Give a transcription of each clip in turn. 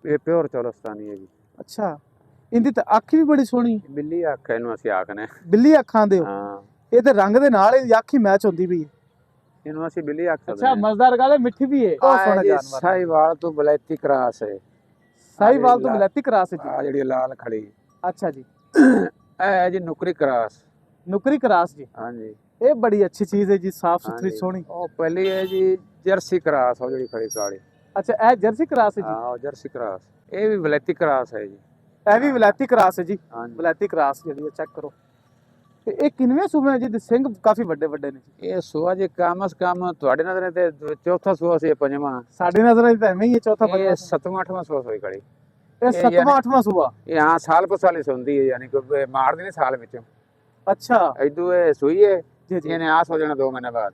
ਇਹ ਪਿਓਰ ਚੌਲਸਤਾਨੀ ਹੈ ਜੀ। ਅੱਛਾ, ਇਹਦੀ ਤਾਂ ਅੱਖ ਵੀ ਬੜੀ ਸੋਹਣੀ। ਬਿੱਲੀ ਅੱਖ ਇਹਨੂੰ ਅਸੀਂ ਆਖਨੇ। ਬਿੱਲੀ ਅੱਖਾਂ ਦੇ ਹੋ? ਹਾਂ, ਇਹ ਤੇ ਰੰਗ ਦੇ ਨਾਲ ਇਹਦੀ ਅੱਖ ਹੀ ਮੈਚ ਹੁੰਦੀ ਵੀ। ਇਹਨੂੰ ਅਸੀਂ ਬਿੱਲੀ ਅੱਖ ਸਕਦੇ ਅੱਛਾ, ਮਜ਼ੇਦਾਰ ਗੱਲ ਹੈ, ਮਿੱਠੀ ਵੀ ਹੈ, ਬਹੁਤ ਸੋਹਣਾ ਜਾਨਵਰ। ਸਾਹੀਵਾਲ ਤੋਂ ਬਲੈਤੀ ਕਰਾਸ ਹੈ। ਸਾਹੀਵਾਲ ਤੋਂ ਬਲੈਤੀ ਕਰਾਸ ਹੈ ਜੀ। ਆ ਜਿਹੜੀ ਲਾਲ ਖੜੀ। ਅੱਛਾ ਜੀ, ਇਹ ਹੈ ਜੀ ਨੁਕਰੀ ਕਰਾਸ। ਨੁਕਰੀ ਕਰਾਸ ਜੀ। ਹਾਂਜੀ, ਇਹ ਬੜੀ ਅੱਛੀ ਚੀਜ਼ ਹੈ ਜੀ, ਸਾਫ ਸੁਥਰੀ ਹਾਂਜੀ। ਸੋਹਣੀ। ਉਹ ਪਹਿਲੀ ਹੈ ਜੀ ਜਰਸੀ ਕਰਾਸ, ਉਹ ਜਿਹੜੀ ਖੜੀ ਕਾਲੀ। ਅੱਛਾ, ਇਹ ਜਰਸੀ ਕਰਾਸ ਹੈ ਜੀ। ਹਾਂ, ਉਹ ਜਰਸੀ ਕਰਾਸ। ਇਹ ਵੀ ਬਲੈਤੀ ਕਰਾਸ ਹੈ ਜੀ। ਇਹ ਵੀ ਬਲੈਤੀ ਕਰਾਸ ਹੈ ਜੀ। ਹਾਂਜੀ, ਬਲੈਤੀ ਕਰਾਸ ਜਿਹੜੀ ਹੈ, ਚੈੱਕ ਕਰੋ। ਤੇ ਇਹ ਕਿੰਨਵੇਂ ਸੂਬੇ ਹੈ ਜੀ? ਦੇ ਸਿੰਘ ਕਾਫੀ ਵੱਡੇ ਵੱਡੇ ਨੇ ਜੀ। ਇਹ ਸੂਆ ਜੀ ਕਮਸ ਕਮ ਤੁਹਾਡੇ ਨਜ਼ਰ ਤੇ ਚੌਥਾ ਸੂਆ ਸੀ, ਪੰਜਵਾਂ। ਸਾਡੇ ਨਜ਼ਰ ਤਾਂ ਐਵੇਂ ਹੀ ਹੈ, ਚੌਥਾ ਇਹ ਪੰਜਵਾਂ। ਸੱਤਵਾਂ ਅੱਠਵਾਂ ਸੂਆ ਹੋਈ ਖੜੀ। ਇਹ ਸੱਤਵਾਂ ਅੱਠਵਾਂ ਸੂਬਾ। ਇਹ ਹਾਂ ਸਾਲ ਪਰ ਸਾਲ ਹੀ ਸੁਣਦੀ ਹੈ, ਯਾਨੀ ਕਿ ਮਾਰਦੀ ਨਹੀਂ ਸਾਲ ਵਿੱਚੋਂ। ਅੱਛਾ ਇਦੋਂ ਇਹ ਸੂਈ ਹੈ ਜੀ ਜੀ। ਇਹਨੇ ਆਸ ਹੋ ਜਾਣਾ 2 ਮਹੀਨੇ ਬਾਅਦ।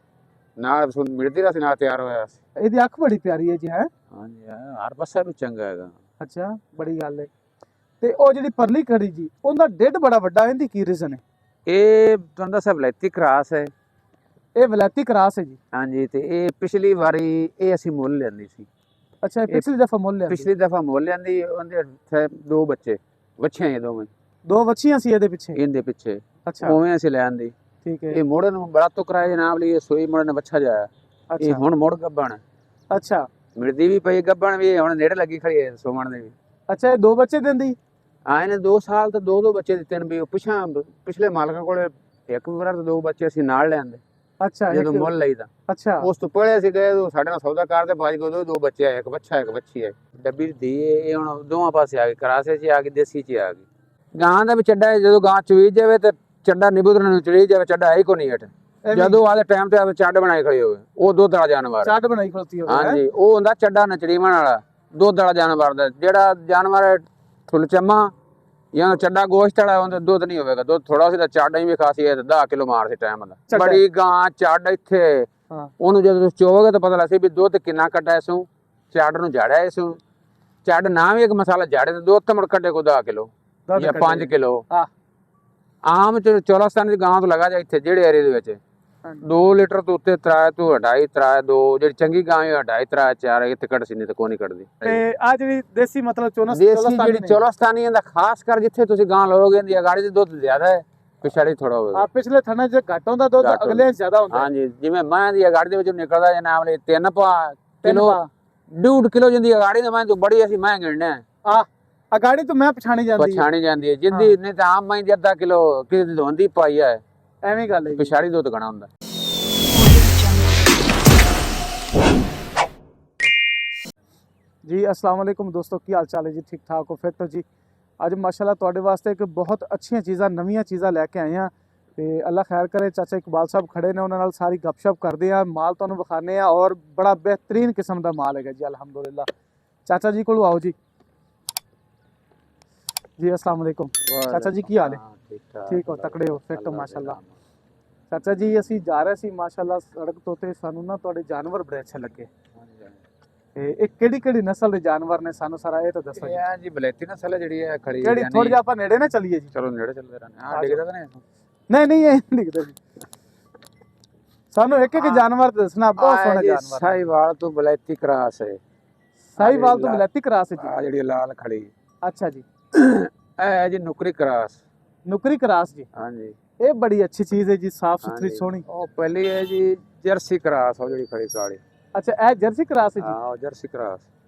ਨਾਲ ਮਿਲਦੀ ਰਹੀ, ਨਾਲ ਤਿਆਰ ਹੋਇਆ ਸੀ। ਇਹਦੀ ਅੱਖ ਬੜੀ ਪਿਆਰੀ ਹੈ ਜੀ। ਹੈ ਹਾਂਜੀ, ਹਰ ਪਾਸਾ ਵੀ ਚੰਗਾ ਹੈਗਾ। ਅੱਛਾ, ਬੜੀ ਗੱਲ ਹੈ। ਤੇ ਉਹ ਜਿਹੜੀ ਪਰਲੀ ਖੜੀ ਜੀ, ਉਹਦਾ ਡੇਢ ਬੜਾ ਵੱਡਾ, ਇਹਦੀ ਕੀ ਰੀਜ਼ਨ ਹੈ? ਇਹ ਤੁਹਾਨੂੰ ਦੱਸਿਆ ਬਲੈਤੀ ਕਰਾਸ ਹੈ। ਇਹ ਵਲੈਤੀ ਕਰਾਸ ਹੈ ਜੀ। ਹਾਂਜੀ, ਤੇ ਇਹ ਪਿਛਲੀ ਵਾਰੀ ਇਹ ਅਸੀਂ ਮੁੱਲ ਲੈਂਦੀ ਸੀ। ਅੱਛਾ, ਇਹ ਪਿਛਲੀ ਦਫਾ ਮੁੱਲ ਲਿਆ? ਪਿਛਲੀ ਦਫਾ ਮੁੱਲ ਲੈਂਦੀ। ਉਹਦੇ 2 ਬੱਚੇ ਵੱਛੀਆਂ ਇਹ ਦੋਵੇਂ। 2 ਵੱਛੀਆਂ ਸੀ ਇਹਦੇ ਪਿੱਛੇ? ਇਹਦੇ ਪਿੱਛੇ ਅੱਛਾ, ਉਵੇਂ ਅਸੀਂ ਲੈਂਦੀ। ਠੀਕ ਹੈ। ਇਹ ਮੋੜਨ ਨੂੰ ਬੜਾ ਤੁਕਰਾ ਜਨਾਬ ਲਈ, ਇਹ ਸੋਈ ਮੋੜਨ ਬੱਚਾ ਜਾਇਆ। ਇਹ ਅੱਛਾ ਹੁਣ ਮੁੜ ਗੱਬਣ। ਅੱਛਾ ਮਿਲਦੀ ਵੀ ਪਈ ਗੱਬਣ ਵੀ, ਹੁਣ ਨੇੜੇ ਲੱਗੀ ਖੜੀ ਹੈ ਸੋਮਣ ਦੇ ਵੀ। ਅੱਛਾ, ਇਹ 2 ਬੱਚੇ ਦਿੰਦੀ? ਆਏ ਨੇ 2 ਸਾਲ ਤੋਂ 2 ਬੱਚੇ ਦਿੱਤੇ ਨੇ ਵੀ। ਉਹ ਪਿਛਲੇ ਮਾਲਕਾਂ ਕੋਲੇ ਇੱਕ ਵਾਰ ਤਾਂ 2 ਬੱਚੇ ਅਸੀਂ ਨਾਲ ਲੈਂਦੇ ਅੱਛਾ, ਜਦੋਂ ਮੁੱਲ ਲਈਦਾ। ਅੱਛਾ ਉਸ ਤੋਂ ਪਹਿਲੇ ਅਸੀਂ ਗਏ, ਸਾਡੇ ਨਾਲ ਸੌਦਾ ਕਰਦੇ, ਬਾਜ ਕੋ 2 ਬੱਚੇ ਆਏ, ਇੱਕ ਬੱਚਾ ਇੱਕ ਬੱਚੀ ਹੈ। ਡੱਬੀ ਦੀ ਇਹ ਹੁਣ ਦੋਵਾਂ ਪਾਸੇ ਆ ਗਈ, ਕਰਾਸੇ 'ਚ ਆ ਗਈ, ਦੇਸੀ 'ਚ ਆ ਗਈ। ਗਾਂ ਦਾ ਵੀ ਚੱਡਾ ਹੈ, ਜਦੋਂ ਗਾਂ ਚੁਈ ਜਾਵੇ ਤੇ ਚੱਡਾ ਨਿਬੁੱਧਣ ਨੂੰ ਚੜੀ ਜਾਵੇ, ਚੱਡਾ ਹੈ ਹੀ ਕੋ ਨਹੀਂ ਹਟ। ਜਦੋਂ ਆਦੇ ਟਾਈਮ ਤੇ ਆਵੇ ਚੱਡ ਬਣਾਈ ਖੜੀ ਹੋਵੇ, ਉਹ ਦੁੱਧ ਵਾਲਾ ਜਾਨਵਰ। ਚੱਡ ਬਣਾਈ ਖਲੋਤੀ ਹੋਵੇ? ਹਾਂਜੀ, ਉਹ ਹੁੰਦਾ ਚੱਡਾ ਨਚੜੀਵਣ ਵਾਲਾ, ਦੁੱਧ ਵਾਲਾ ਜਾਨਵਰ ਦਾ। ਜਿਹੜਾ ਜਾਨਵਰ ਫੁੱਲ ਚੰਮਾ ਜਾਂ ਚੱਡਾ ਗੋਸ਼ਤ ਵਾਲਾ, ਉਹਦਾ ਦੁੱਧ ਨਹੀਂ ਹੋਵੇਗਾ। ਦੁੱਧ ਥੋੜਾ ਸੀ ਤਾਂ ਚੱਡ ਹੀ ਵੀ ਖਾਸੀ ਹੈ, 10 ਕਿਲੋ ਮਾਰ ਸੀ ਟਾਈਮ ਦਾ। ਬੜੀ ਗਾਂ ਚੱਡ ਇੱਥੇ, ਉਹਨੂੰ ਜਦੋਂ ਤੁਸੀਂ ਚੋਵੋਗੇ ਤਾਂ ਪਤਾ ਲੱਗ ਸੀ ਵੀ ਦੁੱਧ ਕਿੰਨਾ ਕੱਢਿਆ ਇਸੋਂ। ਚੱਡ ਨੂੰ ਝਾੜਿਆ ਇਸੋਂ। ਚੱਡ ਨਾ ਵੀ ਇੱਕ ਮਸਾਲਾ ਝਾੜੇ ਤੇ ਦੁੱਧ ਮੁੜ ਕੱਢੇ ਕੋ 10 ਕਿਲੋ ਜਾਂ 5 ਕਿਲੋ। ਆਮ ਚੌਲਸਤਾਨ ਦੀ ਗਾਂ ਤੋਂ ਲਗਾ ਜਾ ਇੱਥੇ ਜਿਹੜੇ ਏਰੀਏ ਦੇ ਵਿੱਚ 2 ਲੀਟਰ ਤੋਂ ਉੱਤੇ ਤਰਾਏ ਤੋਂ 2.5 ਤਰਾਏ 2। ਜਿਹੜੀ ਚੰਗੀ ਗਾਂ ਹੈ 2.5 ਤਰਾਏ 4 ਇੱਥੇ ਕੱਢ ਸੀ, ਨਹੀਂ ਤਾਂ ਕੋਈ ਨਹੀਂ ਕੱਢਦੀ। ਤੇ ਆ ਜਿਹੜੀ ਦੇਸੀ ਮਤਲਬ ਦੇਸੀ ਜਿਹੜੀ ਚੌਲਸਤਾਨੀ ਦਾ ਖਾਸ ਕਰ ਜਿੱਥੇ ਤੁਸੀਂ ਗਾਂ ਲਓਗੇ ਦੀ ਅਗਾੜੀ ਦੇ ਦੁੱਧ ਜ਼ਿਆਦਾ ਹੈ, ਪਿਛਾੜੀ ਥੋੜਾ ਹੋਵੇਗਾ। ਪਿਛਲੇ ਥਣਾ 'ਚ ਘੱਟ ਹੁੰਦਾ ਦੁੱਧ, ਅਗਲੇ ਜ਼ਿਆਦਾ ਹੁੰਦਾ। ਹਾਂਜੀ, ਜਿਵੇਂ ਮੈਂ ਦੀ ਅਗਾੜੀ ਦੇ ਵਿੱਚ ਨਿਕਲਦਾ ਜੇ ਨਾਮ ਲਈ 3 ਕਿਲੋ 1.5 ਕਿਲੋ ਜਿੰਦੀ ਅਗਾੜੀ ਦੇ ਮੈਂ ਤੋਂ ਬੜੀ ਅਸੀਂ ਮੈਂ ਗਿਣਨਾ ਆ ਅਗਾੜੀ ਤੋਂ ਮੈਂ ਪਛਾਣੀ ਜਾਂਦੀ ਹੈ ਜਿੰਦੀ ਨਹੀਂ ਤਾਂ ਆਮ ਮੈਂ ਦੀ 1/2 ਕਿਲੋ ਕਿਸੇ ਦੀ ਧੋਂਦੀ ਪਾਈ ਹੈ। ਐਵੇਂ ਗੱਲ ਹੈ, ਪਿਛਾੜੀ ਦੁੱਧ ਗਣਾ ਹੁੰਦਾ। जी अस्सलाम वालेकुम दोस्तों, की हाल चाल है जी? ठीक ठाक हो फिर तो जी? अज माशाल्लाह तुहाडे वास्ते एक बहुत अच्छी चीज़ां नवीं चीज़ां लैके आए हैं। तो अल्लाह खैर करे, चाचा इकबाल साहब खड़े ने, उन्होंने सारी गपशप करते हैं, माल तुहानूं विखाने हैं और बड़ा बेहतरीन किस्म का माल है जी अलहमदुलिल्लाह। चाचा जी को आओ जी। जी अस्सलाम वालेकुम चाचा जी, की हाल है? ठीक हो, तकड़े हो फिर तो माशाल्लाह। चाचा जी असीं जा रहे सी माशाल्लाह सड़क तो, ते सानूं ना तुहाडे जानवर बड़े अच्छे लगे। ਕਿਹੜੀ ਨਸਲ ਦੇ ਜਾਨਵਰ ਨੇ, ਸਾਨੂੰ ਸਾਰਾ ਇਹ ਤਾਂ ਦੱਸੋ ਜੀ। ਇਹ ਜੀ ਬਲੈਤੀ ਨਸਲ ਹੈ ਜਿਹੜੀ ਹੈ ਖੜੀ। ਕਿਹੜੀ? ਥੋੜੀ ਜਿਹਾ ਆਪਾਂ ਨੇੜੇ ਨਾ ਚੱਲੀਏ ਜੀ। ਚਲੋ ਨੇੜੇ ਚੱਲਦੇ ਰਹਿੰਦੇ। ਹਾਂ, ਡਿੱਗਦਾ ਤਾਂ ਨਹੀਂ ਇਹ ਡਿੱਗਦਾ ਜੀ। ਸਾਨੂੰ ਇੱਕ ਜਾਨਵਰ ਦੱਸਣਾ, ਬਹੁਤ ਸੋਹਣਾ ਜਾਨਵਰ। ਸਾਹੀਵਾਲ ਤੋਂ ਬਲੈਤੀ ਕਰਾਸ ਹੈ। ਸਾਹੀਵਾਲ ਤੋਂ ਬਲੈਤੀ ਕਰਾਸ ਹੈ ਜੀ। ਆ ਜਿਹੜੀ ਲਾਲ ਖੜੀ। ਅੱਛਾ ਜੀ, ਇਹ ਹੈ ਜੀ ਨੁਕਰੀ ਕਰਾਸ। ਨੁਕਰੀ ਕਰਾਸ ਜੀ। ਹਾਂਜੀ, ਇਹ ਬੜੀ ਅੱਛੀ ਚੀਜ਼ ਹੈ ਜੀ, ਸਾਫ ਸੁਥਰੀ ਸੋਹਣੀ। ਉਹ ਪਹਿਲੀ ਹੈ ਜੀ ਜਰਸੀ ਕਰਾਸ, ਉਹ ਜਿਹੜੀ ਖੜੀ ਕਾਲੀ। अच्छा, ਇਹ ਜਰਸੀ ਕਰਾਸ ਹੈ ਜੀ? ਹਾਂ, ਜਰਸੀ ਕਰਾਸ।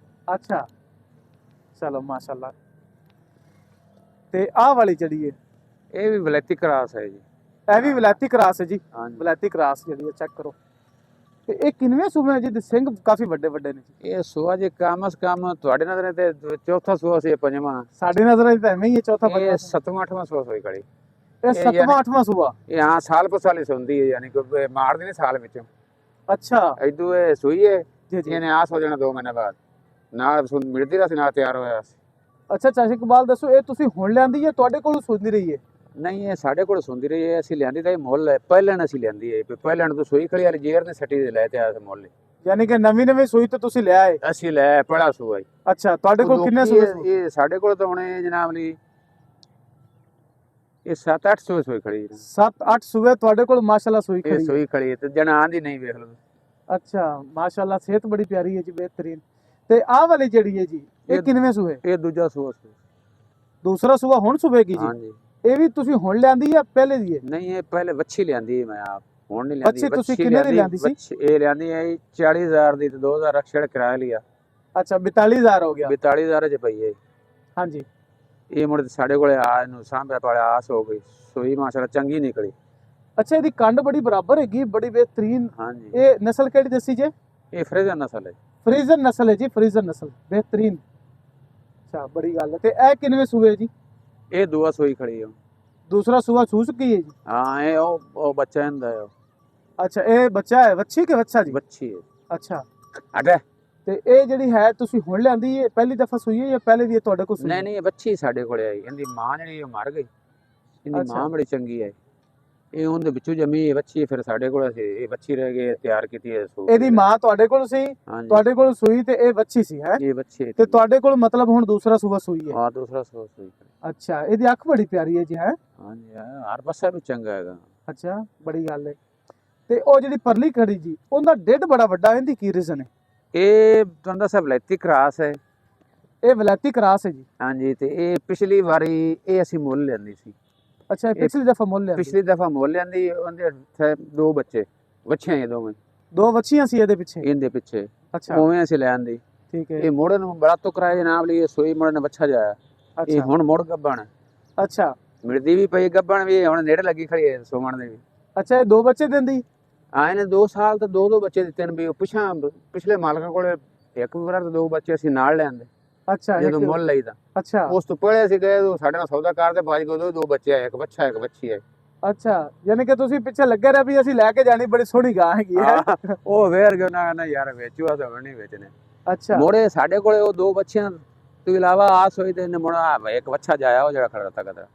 ਅੱਛਾ, ਚਲੋ ਮਾਸ਼ਾਅੱਲਾ। ਤੇ ਆਹ ਵਾਲੀ ਜਿਹੜੀ ਹੈ ਇਹ ਵੀ ਬਲੈਤੀ ਕਰਾਸ ਹੈ ਜੀ। ਇਹ ਵੀ ਵਲੈਤੀ ਕਰਾਸ ਹੈ ਜੀ। ਹਾਂਜੀ, ਵਲੈਤੀ ਕਰਾਸ ਜਿਹੜੀ ਹੈ, ਚੈੱਕ ਕਰੋ। ਤੇ ਇਹ ਕਿੰਨਵੇਂ ਸੂਬੇ ਜੀ? ਦੇ ਸਿੰਘ ਕਾਫੀ ਵੱਡੇ ਵੱਡੇ ਨੇ ਜੀ। ਇਹ ਸੂਆ ਜੀ ਕਮਸ ਕਮ ਤੁਹਾਡੇ ਨਜ਼ਰ ਤੇ ਚੌਥਾ ਸੂਆ ਸੀ, ਪੰਜਵਾਂ। ਸਾਡੇ ਨਜ਼ਰ ਤਾਂ ਐਵੇਂ ਹੀ ਹੈ, ਚੌਥਾ ਪੰਜਵਾਂ। 7ਵਾਂ 8ਵਾਂ ਸੂਆ ਹੋਈ ਖੜੀ। ਇਹ 7ਵਾਂ 8ਵਾਂ ਸੂਆ? ਇਹ ਹਾਂ ਸਾਲ ਪਰ ਸਾਲ ਹੀ ਸੁਣਦੀ ਹੈ, ਯਾਨੀ ਕਿ ਮਾਰਦੀ ਨਹੀਂ ਸਾਲ ਵਿੱਚੋਂ। ਅੱਛਾ, ਇਦੋਂ ਇਹ ਸੂਈ ਹੈ ਜੀ ਜੀ। ਇਹਨੇ ਆਸ ਹੋ ਜਾਣਾ 2 ਮਹੀਨੇ ਬਾਅਦ। ਨਾਲ ਮਿਲਦੀ ਰਹੀ, ਨਾਲ ਤਿਆਰ ਹੋਇਆ ਸੀ। ਅੱਛਾ ਚਾਚਾ ਇਕਬਾਲ ਦੱਸੋ, ਇਹ ਤੁਸੀਂ ਹੁਣ ਲਿਆਂਦੀ ਹੈ, ਤੁਹਾਡੇ ਕੋਲ ਸੁਣਦੀ ਰਹੀ ਹੈ? ਨਹੀਂ, ਇਹ ਸਾਡੇ ਕੋਲ ਸੁਣਦੀ ਰਹੀ ਹੈ। ਅਸੀਂ ਲਿਆਂਦੀ ਤਾਂ ਇਹ ਮੁੱਲ ਹੈ, ਪਹਿਲਣ ਅਸੀਂ ਲਿਆਂਦੀ ਹੈ। ਪਹਿਲਣ ਤੋਂ ਸੂਈ ਖੜੀ ਵਾਲੀ ਜੇਰ ਨੇ ਸੱਟੀ ਦੇ ਲੈ ਤੇ ਆਇਆ ਮੁੱਲ। ਯਾਨੀ ਕਿ ਨਵੀਂ ਸੂਈ ਤੇ ਤੁਸੀਂ ਲਿਆ ਹੈ? ਅਸੀਂ ਲੈ ਪੜਾ ਸੂਆ। ਅੱਛਾ, ਤੁਹਾਡੇ ਕੋਲ ਕਿੰਨੇ ਸੂਏ? ਇਹ ਸਾਡੇ ਕੋਲ ਤਾਂ ਹੁਣੇ ਜਨਾਬ ਲਈ ਇਹ 7-8 ਸੂਈ ਖੜੀ। 7-8 ਸੂਏ ਤੁਹਾਡੇ ਕੋਲ ਮਾਸ਼ਾਅੱਲਾ ਸੂਈ ਖੜੀ? ਸੂਈ ਖੜੀ ਤੇ ਜਨਾਨ ਦੀ ਨਹੀਂ ਵੇਖ ਲਓ। ਅੱਛਾ, ਮਾਸ਼ਾਅੱਲਾ ਸਿਹਤ ਬੜੀ ਪਿਆਰੀ ਹੈ ਜੀ, ਬਿਹਤਰੀਨ। ਤੇ ਆਹ ਵਾਲੀ ਜਿਹੜੀ ਹੈ ਜੀ ਇਹ ਇਹ- ਕਿੰਨਵੇਂ ਸੂਏ? ਇਹ ਦੂਜਾ ਸੂਆ ਸੀ। ਦੂਸਰਾ ਸੂਆ ਹੁਣ ਸੂਵੇਗੀ ਜੀ? ਹਾਂਜੀ ਇਹ ਵੀ ਤੁਸੀਂ ਹੁਣ ਲਿਆਂਦੀ ਜਾਂ ਪਹਿਲੇ ਦੀ ਹੈ? ਨਹੀਂ, ਇਹ ਪਹਿਲੇ ਵੱਛੀ ਲਿਆਂਦੀ ਮੈਂ ਆਪ, ਹੁਣ ਨਹੀਂ ਲਿਆਂਦੀ। ਵੱਛੀ ਤੁਸੀਂ ਕਿੰਨੇ ਦੀ ਲਿਆਂਦੀ ਸੀ? ਇਹ ਲਿਆਂਦੀ ਹੈ 40,000 ਦੀ, ਤੇ 2,000 ਰਕਸ਼ੜ ਕਿਰਾਇਆ ਲਿਆ। ਅੱਛਾ 42,000 ਹੋ ਗਿਆ। 42,000 ਚ ਪਈ ਹੈ। ਹਾਂਜੀ ਇਹ ਮੁੜ ਸਾਡੇ ਕੋਲੇ ਆ, ਇਹਨੂੰ ਸਾਂਭਿਆ ਪਾਲਿਆ, ਆਸ ਹੋ ਗਈ, ਸੂਈ ਮਾਸ਼ਾਅੱਲਾ ਚੰਗੀ ਨਿਕਲੀ। ਅੱਛਾ ਇਹਦੀ ਕੰਡ ਬੜੀ ਬਰਾਬਰ ਹੈਗੀ, ਬੜੀ ਬਿਹਤਰੀਨ। ਹਾਂਜੀ ਇਹ ਨਸਲ ਕਿਹੜੀ ਦੱਸੀ ਜੇ? ਇਹ ਫਰੀਜ਼ਰ ਨਸਲ ਹੈ। ਫਰੀਜ਼ਰ ਨਸਲ ਹੈ ਜੀ, ਫਰੀਜ਼ਰ ਨਸਲ ਬਿਹਤਰੀਨ। ਅੱਛਾ ਬੜੀ ਗੱਲ ਹੈ। ਤੇ ਇਹ ਕਿੰਨਵੇਂ ਸੂਏ ਜੀ? ਇਹ ਦੂਆ ਸੂਈ ਖੜੀ ਹੈ। ਦੂਸਰਾ ਸੂਆ ਸੂ ਚੁੱਕੀ ਹੈ ਜੀ? ਹਾਂ ਇਹ ਉਹ ਬੱਚਾ ਇਹਦਾ ਹੈ। ਅੱਛਾ ਇਹ ਬੱਚਾ ਹੈ, ਵੱਛੀ ਕਿ ਬੱਚਾ ਜੀ? ਬੱਚੀ ਹੈ। ਅੱਛਾ ਅਗੇ ਤੇ ਇਹ ਜਿਹੜੀ ਹੈ ਤੁਸੀਂ ਹੁਣ ਲਿਆਂਦੀ ਹੈ, ਪਹਿਲੀ ਦਫਾ ਸੂਈ ਹੈ ਜਾਂ ਪਹਿਲੇ ਦੀ ਤੁਹਾਡੇ ਕੋਲ ਸੂਈ? ਨਹੀਂ ਨਹੀਂ, ਇਹ ਬੱਚੀ ਸਾਡੇ ਕੋਲੇ ਆਈ। ਇਹਦੀ ਮਾਂ ਜਿਹੜੀ ਉਹ ਮਰ ਗਈ। ਇਹਦੀ ਅੱਛਾ। ਮਾਂ ਬੜੀ ਚੰਗੀ ਹੈ। ਇਹ ਉਹਦੇ ਵਿੱਚੋਂ ਜੰਮੀ ਇਹ ਬੱਚੀ, ਫਿਰ ਸਾਡੇ ਕੋਲ ਸੀ। ਇਹ ਬੱਚੀ ਰਹਿ ਗਈ, ਤਿਆਰ ਕੀਤੀ ਹੈ ਸੂਈ। ਇਹਦੀ ਮਾਂ ਤੁਹਾਡੇ ਕੋਲ ਸੀ, ਹਾਂਜੀ ਤੁਹਾਡੇ ਕੋਲ ਸੂਈ ਤੇ ਇਹ ਵੱਛੀ ਸੀ ਹੈ? ਇਹ ਬੱਚੀ ਤੇ ਤੁਹਾਡੇ ਕੋਲ ਮਤਲਬ ਹੁਣ ਦੂਸਰਾ ਸੂਆ ਸੂਈ ਹੈ? ਹਾਂ ਦੂਸਰਾ ਸੂਆ ਸੂਈ। ਅੱਛਾ ਇਹਦੀ ਅੱਖ ਬੜੀ ਪਿਆਰੀ ਹੈ ਜੀ ਹੈ? ਹਾਂਜੀ ਹਰ ਪਾਸਾ ਵੀ ਚੰਗਾ ਹੈਗਾ। ਅੱਛਾ ਬੜੀ ਗੱਲ ਹੈ। ਤੇ ਉਹ ਜਿਹੜੀ ਪਰਲੀ ਖੜੀ ਜੀ ਉਹਦਾ ਡਿੱਡ ਬੜਾ ਵੱਡਾ, ਇਹਦੀ ਕੀ ਰੀਜ਼ਨ ਹੈ? ਇਹ ਤੁਹਾਨੂੰ ਦੱਸਿਆ ਵਲੈਤੀ ਕਰਾਸ ਹੈ। ਇਹ ਵਲੈਤੀ ਕਰਾਸ ਹੈ ਜੀ? ਹਾਂਜੀ ਤੇ ਇਹ ਪਿਛਲੀ ਵਾਰੀ ਇਹ ਅਸੀਂ ਮੁੱਲ ਲੈਂਦੀ ਸੀ। ਅੱਛਾ ਇਹ ਪਿਛਲੀ ਦਫਾ ਮੁੱਲ ਲਿਆ? ਪਿਛਲੀ ਦਫਾ ਮੁੱਲ ਲੈਂਦੀ, ਉਹਦੇ ਥੇ ਦੋ ਬੱਚੇ, ਵੱਛੀਆਂ ਇਹ ਦੋਵੇਂ, ਦੋ ਵੱਛੀਆਂ ਸੀ ਇਹਦੇ ਪਿੱਛੇ? ਇਹਦੇ ਪਿੱਛੇ ਅੱਛਾ ਉਵੇਂ ਅਸੀਂ ਲੈਂਦੀ। ਠੀਕ ਹੈ। ਇਹ ਮੋੜਨ ਨੂੰ ਬੜਾ ਤੁਕਰਾਏ ਜਨਾਬ ਲਈ, ਇਹ ਸੋਈ ਮੋੜਨ ਬੱਚਾ ਜਾਇਆ। ਇਹ ਅੱਛਾ ਹੁਣ ਮੁੜ ਗੱਬਣ ਅੱਛਾ ਮਿਲਦੀ ਵੀ ਪਈ, ਗੱਬਣ ਵੀ ਹੁਣ ਨੇੜੇ ਲੱਗੀ ਖੜੀ ਹੈ ਸੋਮਣ ਦੇ ਵੀ। ਅੱਛਾ ਇਹ ਦੋ ਬੱਚੇ ਦਿੰਦੀ? ਇਹਨੇ 2 ਸਾਲ ਤੋਂ ਦੋ ਬੱਚੇ ਦਿੱਤੇ ਨੇ ਵੀ। ਉਹ ਪਿਛਲੇ ਮਾਲਕਾਂ ਕੋਲੇ ਇੱਕ ਵਾਰ ਤਾਂ 2 ਬੱਚੇ ਅਸੀਂ ਨਾਲ ਲੈਂਦੇ ਅੱਛਾ ਜਦੋਂ ਮੁੱਲ ਲਈਦਾ। ਅੱਛਾ ਉਸ ਤੋਂ ਪਹਿਲੇ ਅਸੀਂ ਗਏ ਤਾਂ ਸਾਡੇ ਨਾਲ ਸੌਦਾ ਕਰਦੇ, ਬਾਜ ਕੋਲ 2 ਬੱਚੇ ਆਏ, ਇੱਕ ਬੱਚਾ ਇੱਕ ਬੱਚੀ ਹੈ। ਅੱਛਾ ਯਾਨੀ ਕਿ ਤੁਸੀਂ ਪਿੱਛੇ ਲੱਗੇ ਰਹੇ ਵੀ ਅਸੀਂ ਲੈ ਕੇ ਜਾਣੀ, ਬੜੀ ਸੋਹਣੀ ਗਾਂ ਹੈਗੀ ਹੈ। ਉਹ ਵੇਰ ਗਿਆ ਨਾ ਯਾਰ, ਵੇਚੂਆ ਤਾਂ ਨਹੀਂ ਵੇਚਨੇ। ਅੱਛਾ ਮੋੜੇ ਸਾਡੇ ਕੋਲੇ ਉਹ 2 ਬੱਚਿਆਂ ਤੋਂ ਇਲਾਵਾ ਆਸ ਹੋਈ ਤੇ ਇਹਨੇ ਮੁੜਾ ਇੱਕ ਬੱਚਾ ਜਾਇਆ, ਉਹ ਜਿਹੜਾ ਖੜਾ ਤਾ ਕਦਰ।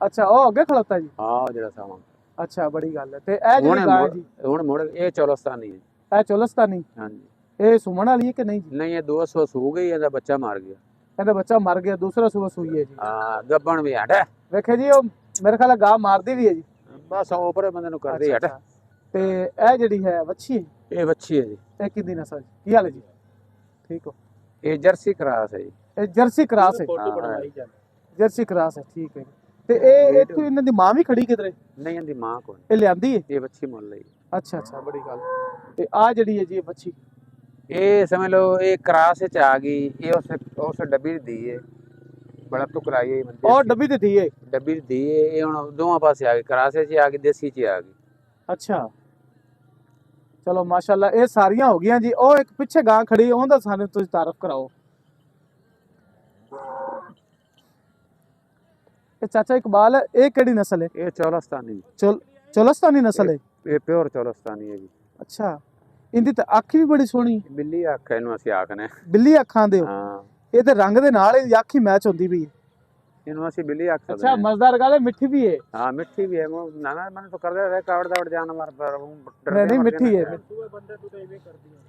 ਅੱਛਾ ਉਹ ਅੱਗੇ ਖਲੋਤਾ ਜੀ? ਹਾਂ ਉਹ ਜਿਹੜਾ ਸਾਵਾਂ। ਅੱਛਾ ਬੜੀ ਗੱਲ ਹੈ। ਤੇ ਇਹ ਜਿਹੜੀ ਗਾਂ ਹੈ ਜੀ ਹੁਣ ਮੁੜ ਇਹ ਚੌਲਸਤਾਨੀ ਹੈ। ਇਹ ਚੋਲਸਤਾਨੀ? ਹਾਂਜੀ ਇਹ ਸੁਮਣ ਵਾਲੀ ਹੈ ਕਿ ਨਹੀਂ ਜੀ? ਨਹੀਂ, ਇਹ 200 ਸੂ ਗਈ, ਇਹਦਾ ਬੱਚਾ ਮਰ ਗਿਆ। ਇਹਦਾ ਬੱਚਾ ਮਰ ਗਿਆ, ਦੂਸਰਾ ਸੂਆ ਸੂਈ ਹੈ ਜੀ? ਹਾਂ ਗੱਬਣ ਵੀ ਹਟ। ਵੇਖੇ ਜੀ ਉਹ ਮੇਰੇ ਖਿਆਲ ਗਾਂ ਮਾਰਦੀ ਵੀ ਹੈ ਜੀ? ਬਸ ਉਪਰੇ ਬੰਦੇ ਨੂੰ ਕਰਦੀ ਹਟ। ਅੱਛਾ, ਤੇ ਇਹ ਜਿਹੜੀ ਹੈ ਵੱਛੀ, ਇਹ ਬੱਚੀ ਹੈ ਜੀ। ਇਹ ਕਿੰਦੀ ਨਸਲ ਜੀ? ਕੀ ਹਾਲ ਹੈ ਜੀ? ਠੀਕ ਹੋ? ਇਹ ਜਰਸੀ ਕਰਾਸ ਹੈ ਜੀ। ਇਹ ਜਰਸੀ ਕਰਾਸ ਹੈ? ਜਰਸੀ ਕਰਾਸ ਹੈ, ਠੀਕ ਹੈ। ਤੇ ਇਹ ਇੱਥੇ ਇਹਨਾਂ ਦੀ ਮਾਂ ਵੀ ਖੜੀ ਕਿਧਰੇ? ਨਹੀਂ, ਇਹਦੀ ਮਾਂ ਕੋਲ। ਇਹ ਲਿਆਂਦੀ ਹੈ? ਇਹ ਬੱਚੀ ਮੁੱਲ ਲਈ। ਅੱਛਾ ਅੱਛਾ ਬੜੀ ਗੱਲ। ਤੇ ਆ ਜਿਹੜੀ ਹੈ ਜੀ ਇਹ ਬੱਚੀ, ਇਹ ਸਮਝ ਲਓ ਇਹ ਕਰਾਸ ਵਿੱਚ ਆ ਗਈ। ਇਹ ਉਸ ਡੱਬੀ ਦੀ ਹੈ, ਬੜਾ ਟੁਕਰਾਈ ਹੈ। ਉਹ ਡੱਬੀ ਤੇ ਦੀ ਹੈ? ਡੱਬੀ ਦੀ ਹੈ। ਇਹ ਹੁਣ ਦੋਵਾਂ ਪਾਸੇ ਆ ਗਈ, ਕਰਾਸੇ 'ਚ ਆ ਗਈ, ਦੇਸੀ 'ਚ ਆ ਗਈ। ਅੱਛਾ ਚਲੋ ਮਾਸ਼ਾਅੱਲਾ, ਇਹ ਸਾਰੀਆਂ ਹੋ ਗਈਆਂ ਜੀ। ਉਹ ਇੱਕ ਪਿੱਛੇ ਗਾਂ ਖੜੀ, ਉਹਦਾ ਸਾਨੂੰ ਤੁਸੀਂ ਤਾਰਫ ਕਰਾਓ। ਇਹ ਚਾਚਾ ਇਕਬਾਲ, ਇਹ ਕਿਹੜੀ ਨਸਲ ਹੈ? ਇਹ ਚੌਲਸਤਾਨੀ। ਚੋਲਸਤਾਨੀ ਨਸਲ ਹੈ? ਇਹ ਪਿਓਰ ਚੌਲਸਤਾਨੀ ਹੈ ਜੀ। ਅੱਛਾ ਇਹਦੀ ਤਾਂ ਅੱਖ ਵੀ ਬੜੀ ਸੋਹਣੀ, ਬਿੱਲੀ ਅੱਖ ਇਹਨੂੰ ਅਸੀਂ ਆਖਨੇ। ਬਿੱਲੀ ਅੱਖਾਂ ਦੇ? ਹਾਂ ਇਹ ਤੇ ਰੰਗ ਦੇ ਨਾਲ ਇਹਦੀ ਅੱਖ ਹੀ ਮੈਚ ਹੁੰਦੀ ਵੀ। ਇਹਨੂੰ ਅਸੀਂ ਬਿੱਲੀ ਅੱਖ। ਅੱਛਾ ਮਜ਼ੇਦਾਰ ਗੱਲ ਹੈ, ਮਿੱਠੀ ਵੀ ਹੈ? हाँ मिट्टी भी है। वो नाना मन तो कर रहे कावड़ दावड़ जानवर पर नहीं मिट्टी है।